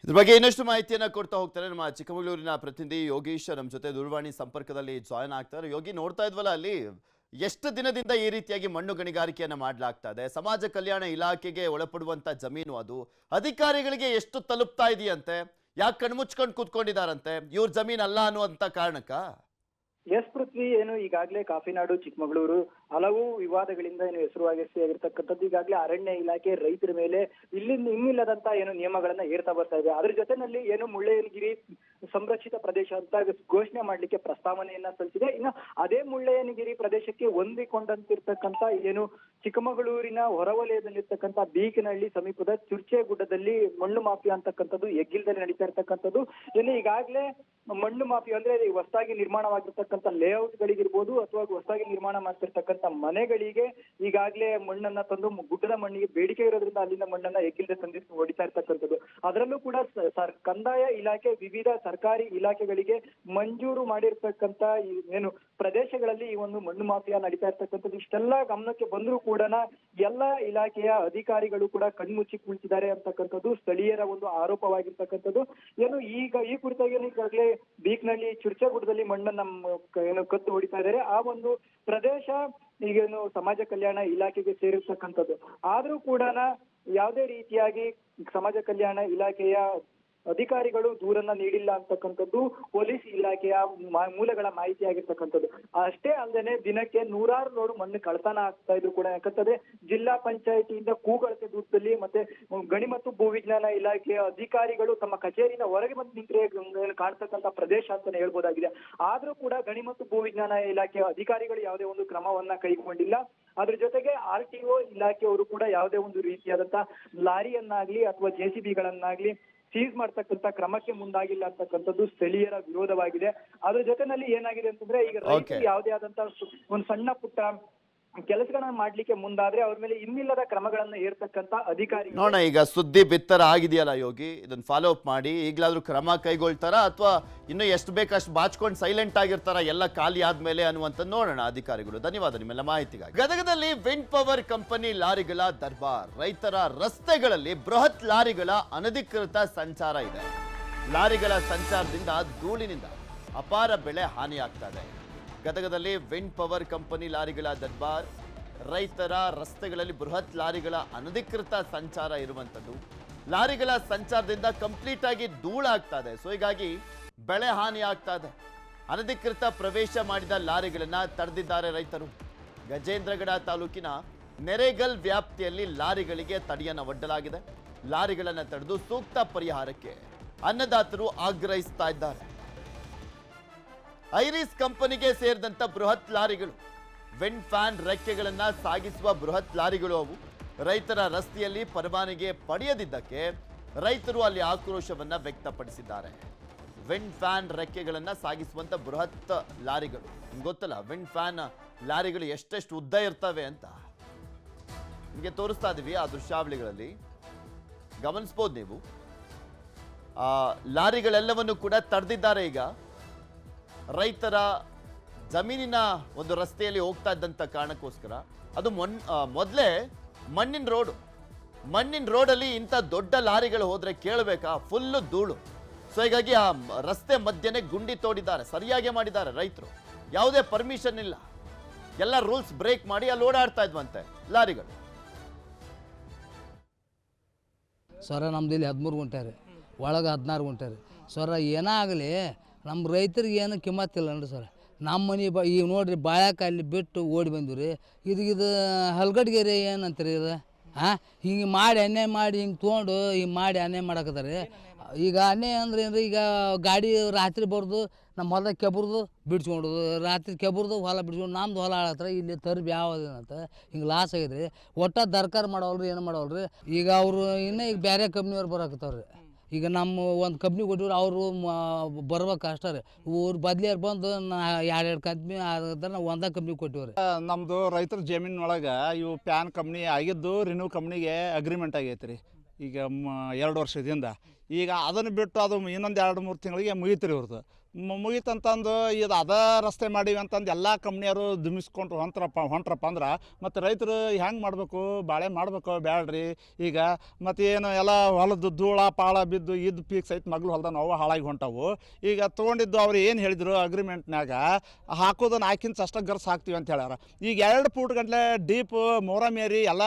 ಇದ್ರ ಬಗ್ಗೆ ಇನ್ನಷ್ಟು ಮಾಹಿತಿಯನ್ನ ಕೊಡ್ತಾ ಹೋಗ್ತಾರೆ ನಮ್ಮ ಚಿಕ್ಕಮಗಳೂರಿನ ಪ್ರತಿನಿಧಿ ಯೋಗೀಶ್ ನಮ್ಮ ಜೊತೆ ದೂರವಾಣಿ ಸಂಪರ್ಕದಲ್ಲಿ ಜಾಯ್ನ್ ಆಗ್ತಾರೆ. ಯೋಗಿ, ನೋಡ್ತಾ ಇದ್ವಲ್ಲ ಅಲ್ಲಿ ಎಷ್ಟು ದಿನದಿಂದ ಈ ರೀತಿಯಾಗಿ ಮಣ್ಣು ಗಣಿಗಾರಿಕೆಯನ್ನ ಮಾಡಲಾಗ್ತಾ ಇದೆ? ಸಮಾಜ ಕಲ್ಯಾಣ ಇಲಾಖೆಗೆ ಒಳಪಡುವಂತ ಜಮೀನು ಅದು. ಅಧಿಕಾರಿಗಳಿಗೆ ಎಷ್ಟು ತಲುಪ್ತಾ ಇದೆಯಂತೆ? ಯಾಕೆ ಕಣ್ಮುಚ್ಕೊಂಡು ಕೂತ್ಕೊಂಡಿದಾರಂತೆ? ಇವ್ರ ಜಮೀನ್ ಅಲ್ಲ ಅನ್ನುವಂತ ಕಾರಣಕ್ಕ? ಎಸ್ ಪೃಥ್ವಿ, ಏನು ಈಗಾಗಲೇ ಕಾಫಿನಾಡು ಚಿಕ್ಕಮಗಳೂರು ಹಲವು ವಿವಾದಗಳಿಂದ ಏನು ಹೆಸರುವಾಸಿಯಾಗಿರ್ತಕ್ಕಂಥದ್ದು. ಈಗಾಗಲೇ ಅರಣ್ಯ ಇಲಾಖೆ ರೈತರ ಮೇಲೆ ಇನ್ನಿಲ್ಲದಂತ ಏನು ನಿಯಮಗಳನ್ನ ಏರ್ತಾ ಬರ್ತಾ ಇದೆ. ಅದ್ರ ಜೊತೆನಲ್ಲಿ ಏನು ಮುಳ್ಳಯ್ಯನಗಿರಿ ಸಂರಕ್ಷಿತ ಪ್ರದೇಶ ಅಂತ ಘೋಷಣೆ ಮಾಡ್ಲಿಕ್ಕೆ ಪ್ರಸ್ತಾವನೆಯನ್ನ ಸಲ್ಲಿಸಿದೆ. ಇನ್ನು ಅದೇ ಮುಳ್ಳಯ್ಯನಗಿರಿ ಪ್ರದೇಶಕ್ಕೆ ಹೊಂದಿಕೊಂಡಂತಿರ್ತಕ್ಕಂಥ ಏನು ಚಿಕ್ಕಮಗಳೂರಿನ ಹೊರವಲಯದಲ್ಲಿರ್ತಕ್ಕಂಥ ಬೀಕನಹಳ್ಳಿ ಸಮೀಪದ ಚುರ್ಚೆ ಗುಡ್ಡದಲ್ಲಿ ಮಣ್ಣು ಮಾಫಿಯಾ ಅಂತಕ್ಕಂಥದ್ದು ಹೆಗ್ಗಿಲ್ದಲ್ಲಿ ನಡೀತಾ ಇರ್ತಕ್ಕಂಥದ್ದು. ಏನು ಈಗಾಗಲೇ ಮಣ್ಣು ಮಾಫಿಯಾ ಅಂದ್ರೆ ಹೊಸದಾಗಿ ನಿರ್ಮಾಣವಾಗಿರ್ತಕ್ಕಂಥ ಲೇಔಟ್ ಗಳಿಗಿರ್ಬೋದು ಅಥವಾ ಹೊಸದಾಗಿ ನಿರ್ಮಾಣ ಮಾಡ್ತಿರ್ತಕ್ಕಂಥ ಮನೆಗಳಿಗೆ ಈಗಾಗಲೇ ಮಣ್ಣನ್ನ ತಂದು ಗುಡ್ಡದ ಮಣ್ಣಿಗೆ ಬೇಡಿಕೆ ಇರೋದ್ರಿಂದ ಅಲ್ಲಿಂದ ಮಣ್ಣನ್ನ ಹೆಗ್ಗಿಲ್ದೆ ತಂದಿಸಿ ಹೊಡಿತಾ ಇರ್ತಕ್ಕಂಥದ್ದು. ಅದರಲ್ಲೂ ಕೂಡ ಕಂದಾಯ ಇಲಾಖೆ ವಿವಿಧ ಸರ್ಕಾರಿ ಇಲಾಖೆಗಳಿಗೆ ಮಂಜೂರು ಮಾಡಿರ್ತಕ್ಕಂಥ ಏನು ಪ್ರದೇಶಗಳಲ್ಲಿ ಈ ಒಂದು ಮಣ್ಣು ಮಾಫಿಯಾ ನಡೀತಾ ಇರ್ತಕ್ಕಂಥದ್ದು. ಇಷ್ಟೆಲ್ಲ ಗಮನಕ್ಕೆ ಬಂದರೂ ಕೂಡ ಎಲ್ಲ ಇಲಾಖೆಯ ಅಧಿಕಾರಿಗಳು ಕೂಡ ಕಣ್ಮುಚ್ಚಿ ಕುಳಿತಿದ್ದಾರೆ ಅಂತಕ್ಕಂಥದ್ದು ಸ್ಥಳೀಯರ ಒಂದು ಆರೋಪವಾಗಿರ್ತಕ್ಕಂಥದ್ದು. ಏನು ಈ ಕುರಿತಾಗಿ ಈಗಾಗಲೇ ಬೀಕ್ನಳ್ಳಿ ಚುರ್ಚಗುಡ್ಡದಲ್ಲಿ ಮಣ್ಣನ್ನ ಏನು ಕತ್ತು ಹೊಡಿತಾ ಇದ್ದಾರೆ. ಆ ಒಂದು ಪ್ರದೇಶ ಈಗೇನು ಸಮಾಜ ಕಲ್ಯಾಣ ಇಲಾಖೆಗೆ ಸೇರಿರ್ತಕ್ಕಂಥದ್ದು. ಆದ್ರೂ ಕೂಡ ಯಾವುದೇ ರೀತಿಯಾಗಿ ಸಮಾಜ ಕಲ್ಯಾಣ ಇಲಾಖೆಯ ಅಧಿಕಾರಿಗಳು ದೂರನ್ನ ನೀಡಿಲ್ಲ ಅಂತಕ್ಕಂಥದ್ದು ಪೊಲೀಸ್ ಇಲಾಖೆಯ ಮೂಲಗಳ ಮಾಹಿತಿ ಆಗಿರ್ತಕ್ಕಂಥದ್ದು. ಅಷ್ಟೇ ಅಲ್ಲದೆ ದಿನಕ್ಕೆ 100 ಲೋಡ್ ಮಣ್ಣು ಕಳ್ತನ ಆಗ್ತಾ ಇದ್ರು ಕೂಡ. ಯಾಕಂತಂದ್ರೆ ಜಿಲ್ಲಾ ಪಂಚಾಯತಿಯಿಂದ ಕೂಗಳತೆ ದೂರದಲ್ಲಿ ಮತ್ತೆ ಗಣಿ ಮತ್ತು ಭೂವಿಜ್ಞಾನ ಇಲಾಖೆಯ ಅಧಿಕಾರಿಗಳು ತಮ್ಮ ಕಚೇರಿಯಿಂದ ಹೊರಗೆ ಬಂದು ನಿಂತರೆ ಕಾಣ್ತಕ್ಕಂಥ ಪ್ರದೇಶ ಅಂತಾನೆ ಹೇಳ್ಬೋದಾಗಿದೆ. ಆದ್ರೂ ಕೂಡ ಗಣಿ ಮತ್ತು ಭೂವಿಜ್ಞಾನ ಇಲಾಖೆಯ ಅಧಿಕಾರಿಗಳು ಯಾವುದೇ ಒಂದು ಕ್ರಮವನ್ನ ಕೈಗೊಂಡಿಲ್ಲ. ಅದ್ರ ಜೊತೆಗೆ RTO ಇಲಾಖೆಯವರು ಕೂಡ ಯಾವುದೇ ಒಂದು ರೀತಿಯಾದಂತಹ ಲಾರಿಯನ್ನಾಗ್ಲಿ ಅಥವಾ JCBಗಳನ್ನಾಗ್ಲಿ ಸೀಸ್ ಮಾಡ್ತಕ್ಕಂಥ ಕ್ರಮಕ್ಕೆ ಮುಂದಾಗಿಲ್ಲ ಅಂತಕ್ಕಂಥದ್ದು ಸ್ಥಳೀಯರ ವಿರೋಧವಾಗಿದೆ. ಅದ್ರ ಜೊತೆನಲ್ಲಿ ಏನಾಗಿದೆ ಅಂತಂದ್ರೆ ಈಗ ರೈತರು ಯಾವುದೇ ಆದಂತಹ ಒಂದು ಸಣ್ಣ ಪುಟ್ಟ ಕೆಲಸಗಳನ್ನ ಮಾಡ್ಲಿಕ್ಕೆ ಮುಂದಾದ್ರೆ ಅವ್ರ ಮೇಲೆ ಇನ್ನಿಲ್ಲದ ಕ್ರಮಗಳನ್ನ ಏರ್ತಕ್ಕಂಥ ಅಧಿಕಾರಿ. ನೋಡೋಣ, ಈಗ ಸುದ್ದಿ ಬಿತ್ತರ ಆಗಿದೆಯಲ್ಲ ಯೋಗಿ, ಇದನ್ನ ಫಾಲೋ ಅಪ್ ಮಾಡಿ ಈಗಲಾದ್ರೂ ಕ್ರಮ ಕೈಗೊಳ್ತಾರಾ ಅಥವಾ ಇನ್ನು ಎಷ್ಟು ಬೇಕಷ್ಟು ಬಾಚ್ಕೊಂಡು ಸೈಲೆಂಟ್ ಆಗಿರ್ತಾರ ಎಲ್ಲ ಖಾಲಿ ಆದ್ಮೇಲೆ ಅನ್ನುವಂಥದ್ದು ನೋಡೋಣ ಅಧಿಕಾರಿಗಳು. ಧನ್ಯವಾದ ನಿಮ್ಮೆಲ್ಲ ಮಾಹಿತಿಗಾಗಿ. ಗದಗದಲ್ಲಿ ವಿಂಡ್ ಪವರ್ ಕಂಪನಿ ಲಾರಿಗಳ ದರ್ಬಾರ್. ರೈತರ ರಸ್ತೆಗಳಲ್ಲಿ ಬೃಹತ್ ಲಾರಿಗಳ ಅನಧಿಕೃತ ಸಂಚಾರ ಇದೆ. ಲಾರಿಗಳ ಸಂಚಾರದಿಂದ ಧೂಳಿನಿಂದ ಅಪಾರ ಬೆಳೆ ಹಾನಿಯಾಗ್ತಾ ಇದೆ. ಗದಗದಲ್ಲಿ ವಿಂಡ್ ಪವರ್ ಕಂಪನಿ ಲಾರಿಗಳ ದರ್ಬಾರ್. ರೈತರ ರಸ್ತೆಗಳಲ್ಲಿ ಬೃಹತ್ ಲಾರಿಗಳ ಅನಧಿಕೃತ ಸಂಚಾರ ಇರುವಂಥದ್ದು. ಲಾರಿಗಳ ಸಂಚಾರದಿಂದ ಕಂಪ್ಲೀಟ್ ಆಗಿ ಧೂಳಾಗ್ತಾ ಇದೆ. ಸೊ ಹೀಗಾಗಿ ಬೆಳೆ ಹಾನಿ ಆಗ್ತಾ ಇದೆ. ಅನಧಿಕೃತ ಪ್ರವೇಶ ಮಾಡಿದ ಲಾರಿಗಳನ್ನ ತಡೆದಿದ್ದಾರೆ ರೈತರು. ಗಜೇಂದ್ರಗಡ ತಾಲೂಕಿನ ನೆರೆಗಲ್ ವ್ಯಾಪ್ತಿಯಲ್ಲಿ ಲಾರಿಗಳಿಗೆ ತಡೆಯನ್ನು ಒಡ್ಡಲಾಗಿದೆ. ಲಾರಿಗಳನ್ನು ತಡೆದು ಸೂಕ್ತ ಪರಿಹಾರಕ್ಕೆ ಅನ್ನದಾತರು ಆಗ್ರಹಿಸ್ತಾ ಇದ್ದಾರೆ. ಐರಿಸ್ ಕಂಪನಿಗೆ ಸೇರಿದಂತ ಬೃಹತ್ ಲಾರಿಗಳು, ವಿಂಡ್ ಫ್ಯಾನ್ ರೆಕ್ಕೆಗಳನ್ನ ಸಾಗಿಸುವ ಬೃಹತ್ ಲಾರಿಗಳು ಅವು. ರೈತರ ರಸ್ತೆಯಲ್ಲಿ ಪರವಾನಗಿ ಪಡೆಯದಿದ್ದಕ್ಕೆ ರೈತರು ಅಲ್ಲಿ ಆಕ್ರೋಶವನ್ನ ವ್ಯಕ್ತಪಡಿಸಿದ್ದಾರೆ. ವಿಂಡ್ ಫ್ಯಾನ್ ರೆಕ್ಕೆಗಳನ್ನ ಸಾಗಿಸುವಂತ ಬೃಹತ್ ಲಾರಿಗಳು, ಗೊತ್ತಲ್ಲ ವಿಂಡ್ ಫ್ಯಾನ್ ಲಾರಿಗಳು ಎಷ್ಟೆಷ್ಟು ಉದ್ದ ಇರ್ತವೆ ಅಂತ ನಿಮಗೆ ತೋರಿಸ್ತಾ ಇದೀವಿ. ಆ ದೃಶ್ಯಾವಳಿಗಳಲ್ಲಿ ಗಮನಿಸಬಹುದು ನೀವು. ಲಾರಿಗಳೆಲ್ಲವನ್ನು ಕೂಡ ತಡೆದಿದ್ದಾರೆ. ಈಗ ರೈತರ ಜಮೀನಿನ ಒಂದು ರಸ್ತೆಯಲ್ಲಿ ಹೋಗ್ತಾ ಇದ್ದಂಥ ಕಾರಣಕ್ಕೋಸ್ಕರ ಅದು ಮೊದಲೇ ಮಣ್ಣಿನ ರೋಡಲ್ಲಿ ಇಂಥ ದೊಡ್ಡ ಲಾರಿಗಳು ಹೋದ್ರೆ ಕೇಳಬೇಕಾ, ಫುಲ್ಲು ಧೂಳು. ಸೊ ಹೀಗಾಗಿ ಆ ರಸ್ತೆ ಮಧ್ಯೆನೇ ಗುಂಡಿ ತೋಡಿದ್ದಾರೆ. ಸರಿಯಾಗಿ ಮಾಡಿದ್ದಾರೆ ರೈತರು. ಯಾವುದೇ ಪರ್ಮಿಷನ್ ಇಲ್ಲ, ಎಲ್ಲ ರೂಲ್ಸ್ ಬ್ರೇಕ್ ಮಾಡಿ ಅಲ್ಲಿ ಓಡಾಡ್ತಾ ಇದ್ವಂತೆ ಲಾರಿಗಳು. ಸ್ವರ ನಮ್ದು ಇಲ್ಲಿ 13 ಗುಂಟೆ ರೀ, ಒಳಗೆ 16 ಗುಂಟೆ ರೀ. ಸ್ವರ ಏನಾಗಲಿ ನಮ್ಮ ರೈತರಿಗೆ ಏನು ಕಿಮ್ಮತ್ತಿಲ್ಲ ನೋಡ್ರಿ ಸರ್. ನಮ್ಮ ಮನೆ ಈಗ ನೋಡ್ರಿ ಬಾಳಕ ಅಲ್ಲಿ ಬಿಟ್ಟು ಓಡಿ ಬಂದಿವಿ ರೀ. ಇದು ಹಲ್ಗಡ್ಗೆರೆ ಏನಂತೀರಿ ಇದು? ಹಿಂಗೆ ಮಾಡಿ ಅನ್ಯಾಯ ಮಾಡಿ ಹಿಂಗೆ ತೊಗೊಂಡು ಹಿಂಗೆ ಮಾಡಿ ಅನ್ಯಾಯ ಮಾಡಕತ್ತಾರೆ. ಈಗ ಅನ್ಯಾಯ ಅಂದ್ರೆ ಏನು ರೀ? ಈಗ ಗಾಡಿ ರಾತ್ರಿ ಬರ್ದು ನಮ್ಮ ಹೊಲದಾಗ ಕೆಬ್ರದು ಬಿಡ್ಸ್ಕೊಂಡದು, ರಾತ್ರಿ ಕೆಬ್ರದು ಹೊಲ ಬಿಡ್ಸ್ಕೊಂಡು ನಮ್ದು ಹೊಲ ಹಾಳಾಗ್ತಾರೆ. ಇಲ್ಲಿ ತರ್ಬಿ ಯಾವ್ದೇನಂತ ಹಿಂಗೆ ಲಾಸ್ ಆಗೈತೆ ರೀ. ಒಟ್ಟು ದರ್ಕಾರ ಮಾಡೋಲ್ರಿ, ಏನು ಮಾಡೋಲ್ರಿ. ಈಗ ಅವರು ಇನ್ನೂ ಈಗ ಬೇರೆ ಕಂಪ್ನಿಯವ್ರು ಬರಾಕತ್ತವ್ರಿ. ಈಗ ನಮ್ಮ ಒಂದು ಕಂಪ್ನಿ ಕೊಟ್ಟಿವ್ರು, ಅವರು ಬರ್ಬೇಕು ಅಷ್ಟೇ ರೀ. ಊರು ಬದ್ಲಿಯವ್ರು ಬಂದು 2 ಕಂಪ್ನಿ ನಾವು ಒಂದೇ ಕಂಪ್ನಿ ಕೊಟ್ಟಿವ್ರಿ. ನಮ್ಮದು ರೈತರ ಜಮೀನೊಳಗೆ ಇವು ಪ್ಯಾನ್ ಕಂಪ್ನಿ ಆಗಿದ್ದು ರಿನ್ಯೂ ಕಂಪ್ನಿಗೆ ಅಗ್ರಿಮೆಂಟ್ ಆಗೈತೆ ರೀ. ಈಗ 2 ವರ್ಷದಿಂದ. ಈಗ ಅದನ್ನು ಬಿಟ್ಟು ಅದು ಇನ್ನೊಂದು 2-3 ತಿಂಗಳಿಗೆ ಮುಗೀತು ರೀ ಇವ್ರದ್ದು. ಮುಗೀತಂತಂದು ಇದು ಅದೇ ರಸ್ತೆ ಮಾಡೀವಿ ಅಂತಂದು ಎಲ್ಲ ಕಂಪ್ನಿಯವರು ದುಮಿಸ್ಕೊಂಡು ಹೊಂಟ್ರಪ್ಪ ಅಂದ್ರೆ ಮತ್ತು ರೈತರು ಹೆಂಗೆ ಮಾಡಬೇಕು? ಬಾಳೆ ಮಾಡಬೇಕು ಬ್ಯಾಡ್ರಿ. ಈಗ ಮತ್ತು ಏನು ಎಲ್ಲ ಹೊಲದ್ದು ಧೂಳ ಪಾಳ ಬಿದ್ದು ಇದ್ದು ಪೀಕ್ಸ್ ಐತೆ ಮಗ್ಳು ಹೊಲ್ದ ನಾವು ಹಾಳಾಗಿ ಹೊಂಟವು. ಈಗ ತೊಗೊಂಡಿದ್ದು ಅವ್ರು ಏನು ಹೇಳಿದ್ರು ಅಗ್ರಿಮೆಂಟ್ನಾಗ ಹಾಕೋದನ್ನು ಹಾಕಿಂತ ಅಷ್ಟು ಗರ್ಸ್ ಹಾಕ್ತೀವಿ ಅಂತ ಹೇಳ್ಯಾರ. ಈಗ 2 ಫೂಟ್ ಗಂಟಲೆ ಡೀಪ್ ಮೇರಿ ಎಲ್ಲ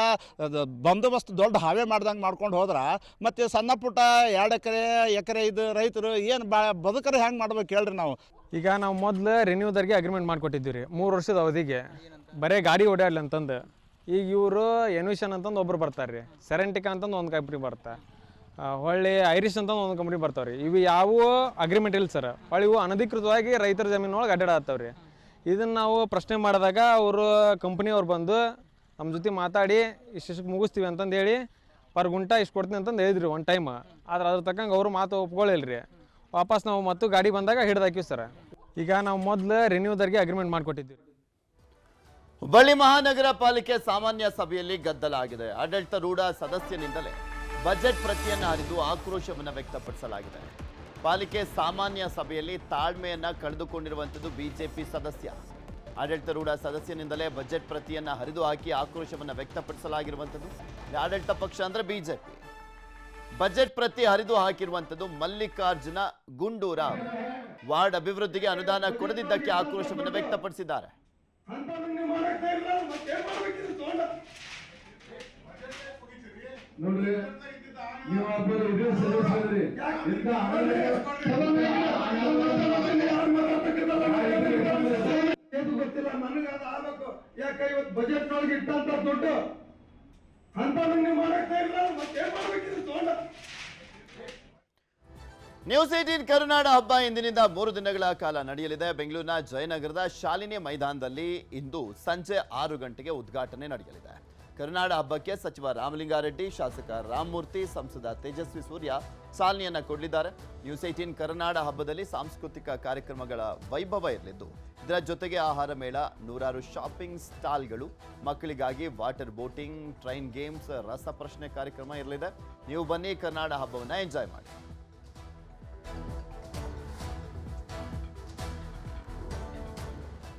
ಬಂದೋಬಸ್ತ್ ದೊಡ್ಡ ಹಾವೇ ಮಾಡ್ದಂಗೆ ಮಾಡ್ಕೊಂಡು ಹೋದ್ರೆ ಮತ್ತು ಸಣ್ಣ ಪುಟ್ಟ 2 ಎಕರೆ ಇದು ರೈತರು ಏನು ಬದುಕರೆ ಹೆಂಗೆ ಮಾಡ್ಬೇಕು ಹೇಳ್ರಿ? ಈಗ ನಾವು ಮೊದಲು ರೆನ್ಯೂದರ್ಗೆ ಅಗ್ರಿಮೆಂಟ್ ಮಾಡಿಕೊಟ್ಟಿದ್ದೀವಿ ರೀ 3 ವರ್ಷದ ಅವಧಿಗೆ, ಬರೀ ಗಾಡಿ ಓಡಾಡ್ಲಿ ಅಂತಂದು. ಈಗ ಇವರು ಎನ್ವಿಷನ್ ಅಂತಂದು ಒಬ್ರು ಬರ್ತಾರೆ ರೀ, ಸೆರೆಂಟಿಕಾ ಅಂತಂದು ಒಂದು ಕಂಪ್ನಿ ಬರ್ತಾ, ಹೊಳ್ಳಿ ಐರಿಸ್ ಅಂತಂದು ಒಂದು ಕಂಪ್ನಿ ಬರ್ತಾವೆ ರೀ. ಇವು ಯಾವ ಅಗ್ರಿಮೆಂಟ್ ಇಲ್ಲ ಸರ್. ಹೊಳ್ಳಿ ಇವು ಅನಧಿಕೃತವಾಗಿ ರೈತರ ಜಮೀನೊಳಗೆ ಅಡ್ಡಾಡತ್ತವ್ರಿ. ಇದನ್ನು ನಾವು ಪ್ರಶ್ನೆ ಮಾಡಿದಾಗ ಅವರು ಕಂಪ್ನಿಯವ್ರು ಬಂದು ನಮ್ಮ ಜೊತೆ ಮಾತಾಡಿ ಇಷ್ಟು ಮುಗಿಸ್ತೀವಿ ಅಂತಂದು ಹೇಳಿ ಪರ್ ಗುಂಟ ಇಷ್ಟು ಕೊಡ್ತೀನಿ ಅಂತಂದು ಹೇಳಿದ್ರಿ ಒಂದು ಟೈಮ್. ಆದ್ರೆ ಅದ್ರ ತಕ್ಕಂಗೆ ಅವರು ಮಾತು ಒಪ್ಕೊಳ್ಳಿಲ್ಲ ರೀ. ವಾಪಸ್ ನಾವು ಮತ್ತು ಗಾಡಿ ಬಂದಾಗ ಹಿಡಿದಾಕಿವಿ ಸರ್. ಈಗ ನಾವು ಮೊದಲು ರೆನ್ಯೂದರ್ಗೆ ಅಗ್ರಿಮೆಂಟ್ ಮಾಡಿಕೊಟ್ಟಿದ್ದೀವಿ. ಹುಬ್ಬಳ್ಳಿ ಮಹಾನಗರ ಪಾಲಿಕೆ ಸಾಮಾನ್ಯ ಸಭೆಯಲ್ಲಿ ಗದ್ದಲ ಆಗಿದೆ. ಆಡಳಿತಾರೂಢ ಸದಸ್ಯನಿಂದಲೇ ಬಜೆಟ್ ಪ್ರತಿಯನ್ನು ಹರಿದು ಆಕ್ರೋಶವನ್ನು ವ್ಯಕ್ತಪಡಿಸಲಾಗಿದೆ. ಪಾಲಿಕೆ ಸಾಮಾನ್ಯ ಸಭೆಯಲ್ಲಿ ತಾಳ್ಮೆಯನ್ನ ಕಳೆದುಕೊಂಡಿರುವಂಥದ್ದು ಬಿಜೆಪಿ ಸದಸ್ಯ. ಆಡಳಿತಾರೂಢ ಸದಸ್ಯನಿಂದಲೇ ಬಜೆಟ್ ಪ್ರತಿಯನ್ನ ಹರಿದು ಹಾಕಿ ಆಕ್ರೋಶವನ್ನು ವ್ಯಕ್ತಪಡಿಸಲಾಗಿರುವಂಥದ್ದು. ಆಡಳಿತ ಪಕ್ಷ ಅಂದ್ರೆ ಬಿಜೆಪಿ. ಬಜೆಟ್ ಪ್ರತಿ ಹರಿದು ಹಾಕಿರುವಂಥದ್ದು ಮಲ್ಲಿಕಾರ್ಜುನ ಗುಂಡೂರ ವಾರ್ಡ್ ಅಭಿವೃದ್ಧಿಗೆ ಅನುದಾನ ಕೊಡದಿದ್ದಕ್ಕೆ ಆಕ್ರೋಶವನ್ನು ವ್ಯಕ್ತಪಡಿಸಿದ್ದಾರೆ. ನೋಡ್ರಿ ನೀವೊಬ್ಬರು ಇದೇ ಸದಸ್ಯರಿ ಗೊತ್ತಿಲ್ಲ ನನಗೆ ಅದು ಆಗ್ಬೇಕು. ಯಾಕೆ ಇವತ್ತು ಬಜೆಟ್ ಒಳಗೆ ಇಟ್ಟಂತ ದುಡ್ಡು ಅಂತ ನೀವು ಮಾಡಕ್ತಾ ಇಲ್ಲ, ಮತ್ತೇನ್ ಮಾಡ್ಬೇಕಿದ್ರು ತಗೊಂಡ. ನ್ಯೂಸ್ 18 ಕರುನಾಡ ಹಬ್ಬ ಇಂದಿನಿಂದ 3 ದಿನಗಳ ಕಾಲ ನಡೆಯಲಿದೆ. ಬೆಂಗಳೂರಿನ ಜಯನಗರದ ಶಾಲಿನಿ ಮೈದಾನದಲ್ಲಿ ಇಂದು ಸಂಜೆ 6 ಗಂಟೆಗೆ ಉದ್ಘಾಟನೆ ನಡೆಯಲಿದೆ. ಕರುನಾಡ ಹಬ್ಬಕ್ಕೆ ಸಚಿವ ರಾಮಲಿಂಗಾರೆಡ್ಡಿ, ಶಾಸಕ ರಾಮಮೂರ್ತಿ, ಸಂಸದ ತೇಜಸ್ವಿ ಸೂರ್ಯ ಚಾಲನೆಯನ್ನ ಕೊಡಲಿದ್ದಾರೆ. ನ್ಯೂಸ್ 18 ಕರುನಾಡ ಹಬ್ಬದಲ್ಲಿ ಸಾಂಸ್ಕೃತಿಕ ಕಾರ್ಯಕ್ರಮಗಳ ವೈಭವ ಇರಲಿದ್ದು, ಇದರ ಜೊತೆಗೆ ಆಹಾರ ಮೇಳ, 100 ಶಾಪಿಂಗ್ ಸ್ಟಾಲ್ಗಳು, ಮಕ್ಕಳಿಗಾಗಿ ವಾಟರ್ ಬೋಟಿಂಗ್, ಟ್ರೈನ್ ಗೇಮ್ಸ್, ರಸಪ್ರಶ್ನೆ ಕಾರ್ಯಕ್ರಮ ಇರಲಿದೆ. ನೀವು ಬನ್ನಿ, ಕರುನಾಡ ಹಬ್ಬವನ್ನು ಎಂಜಾಯ್ ಮಾಡಿ.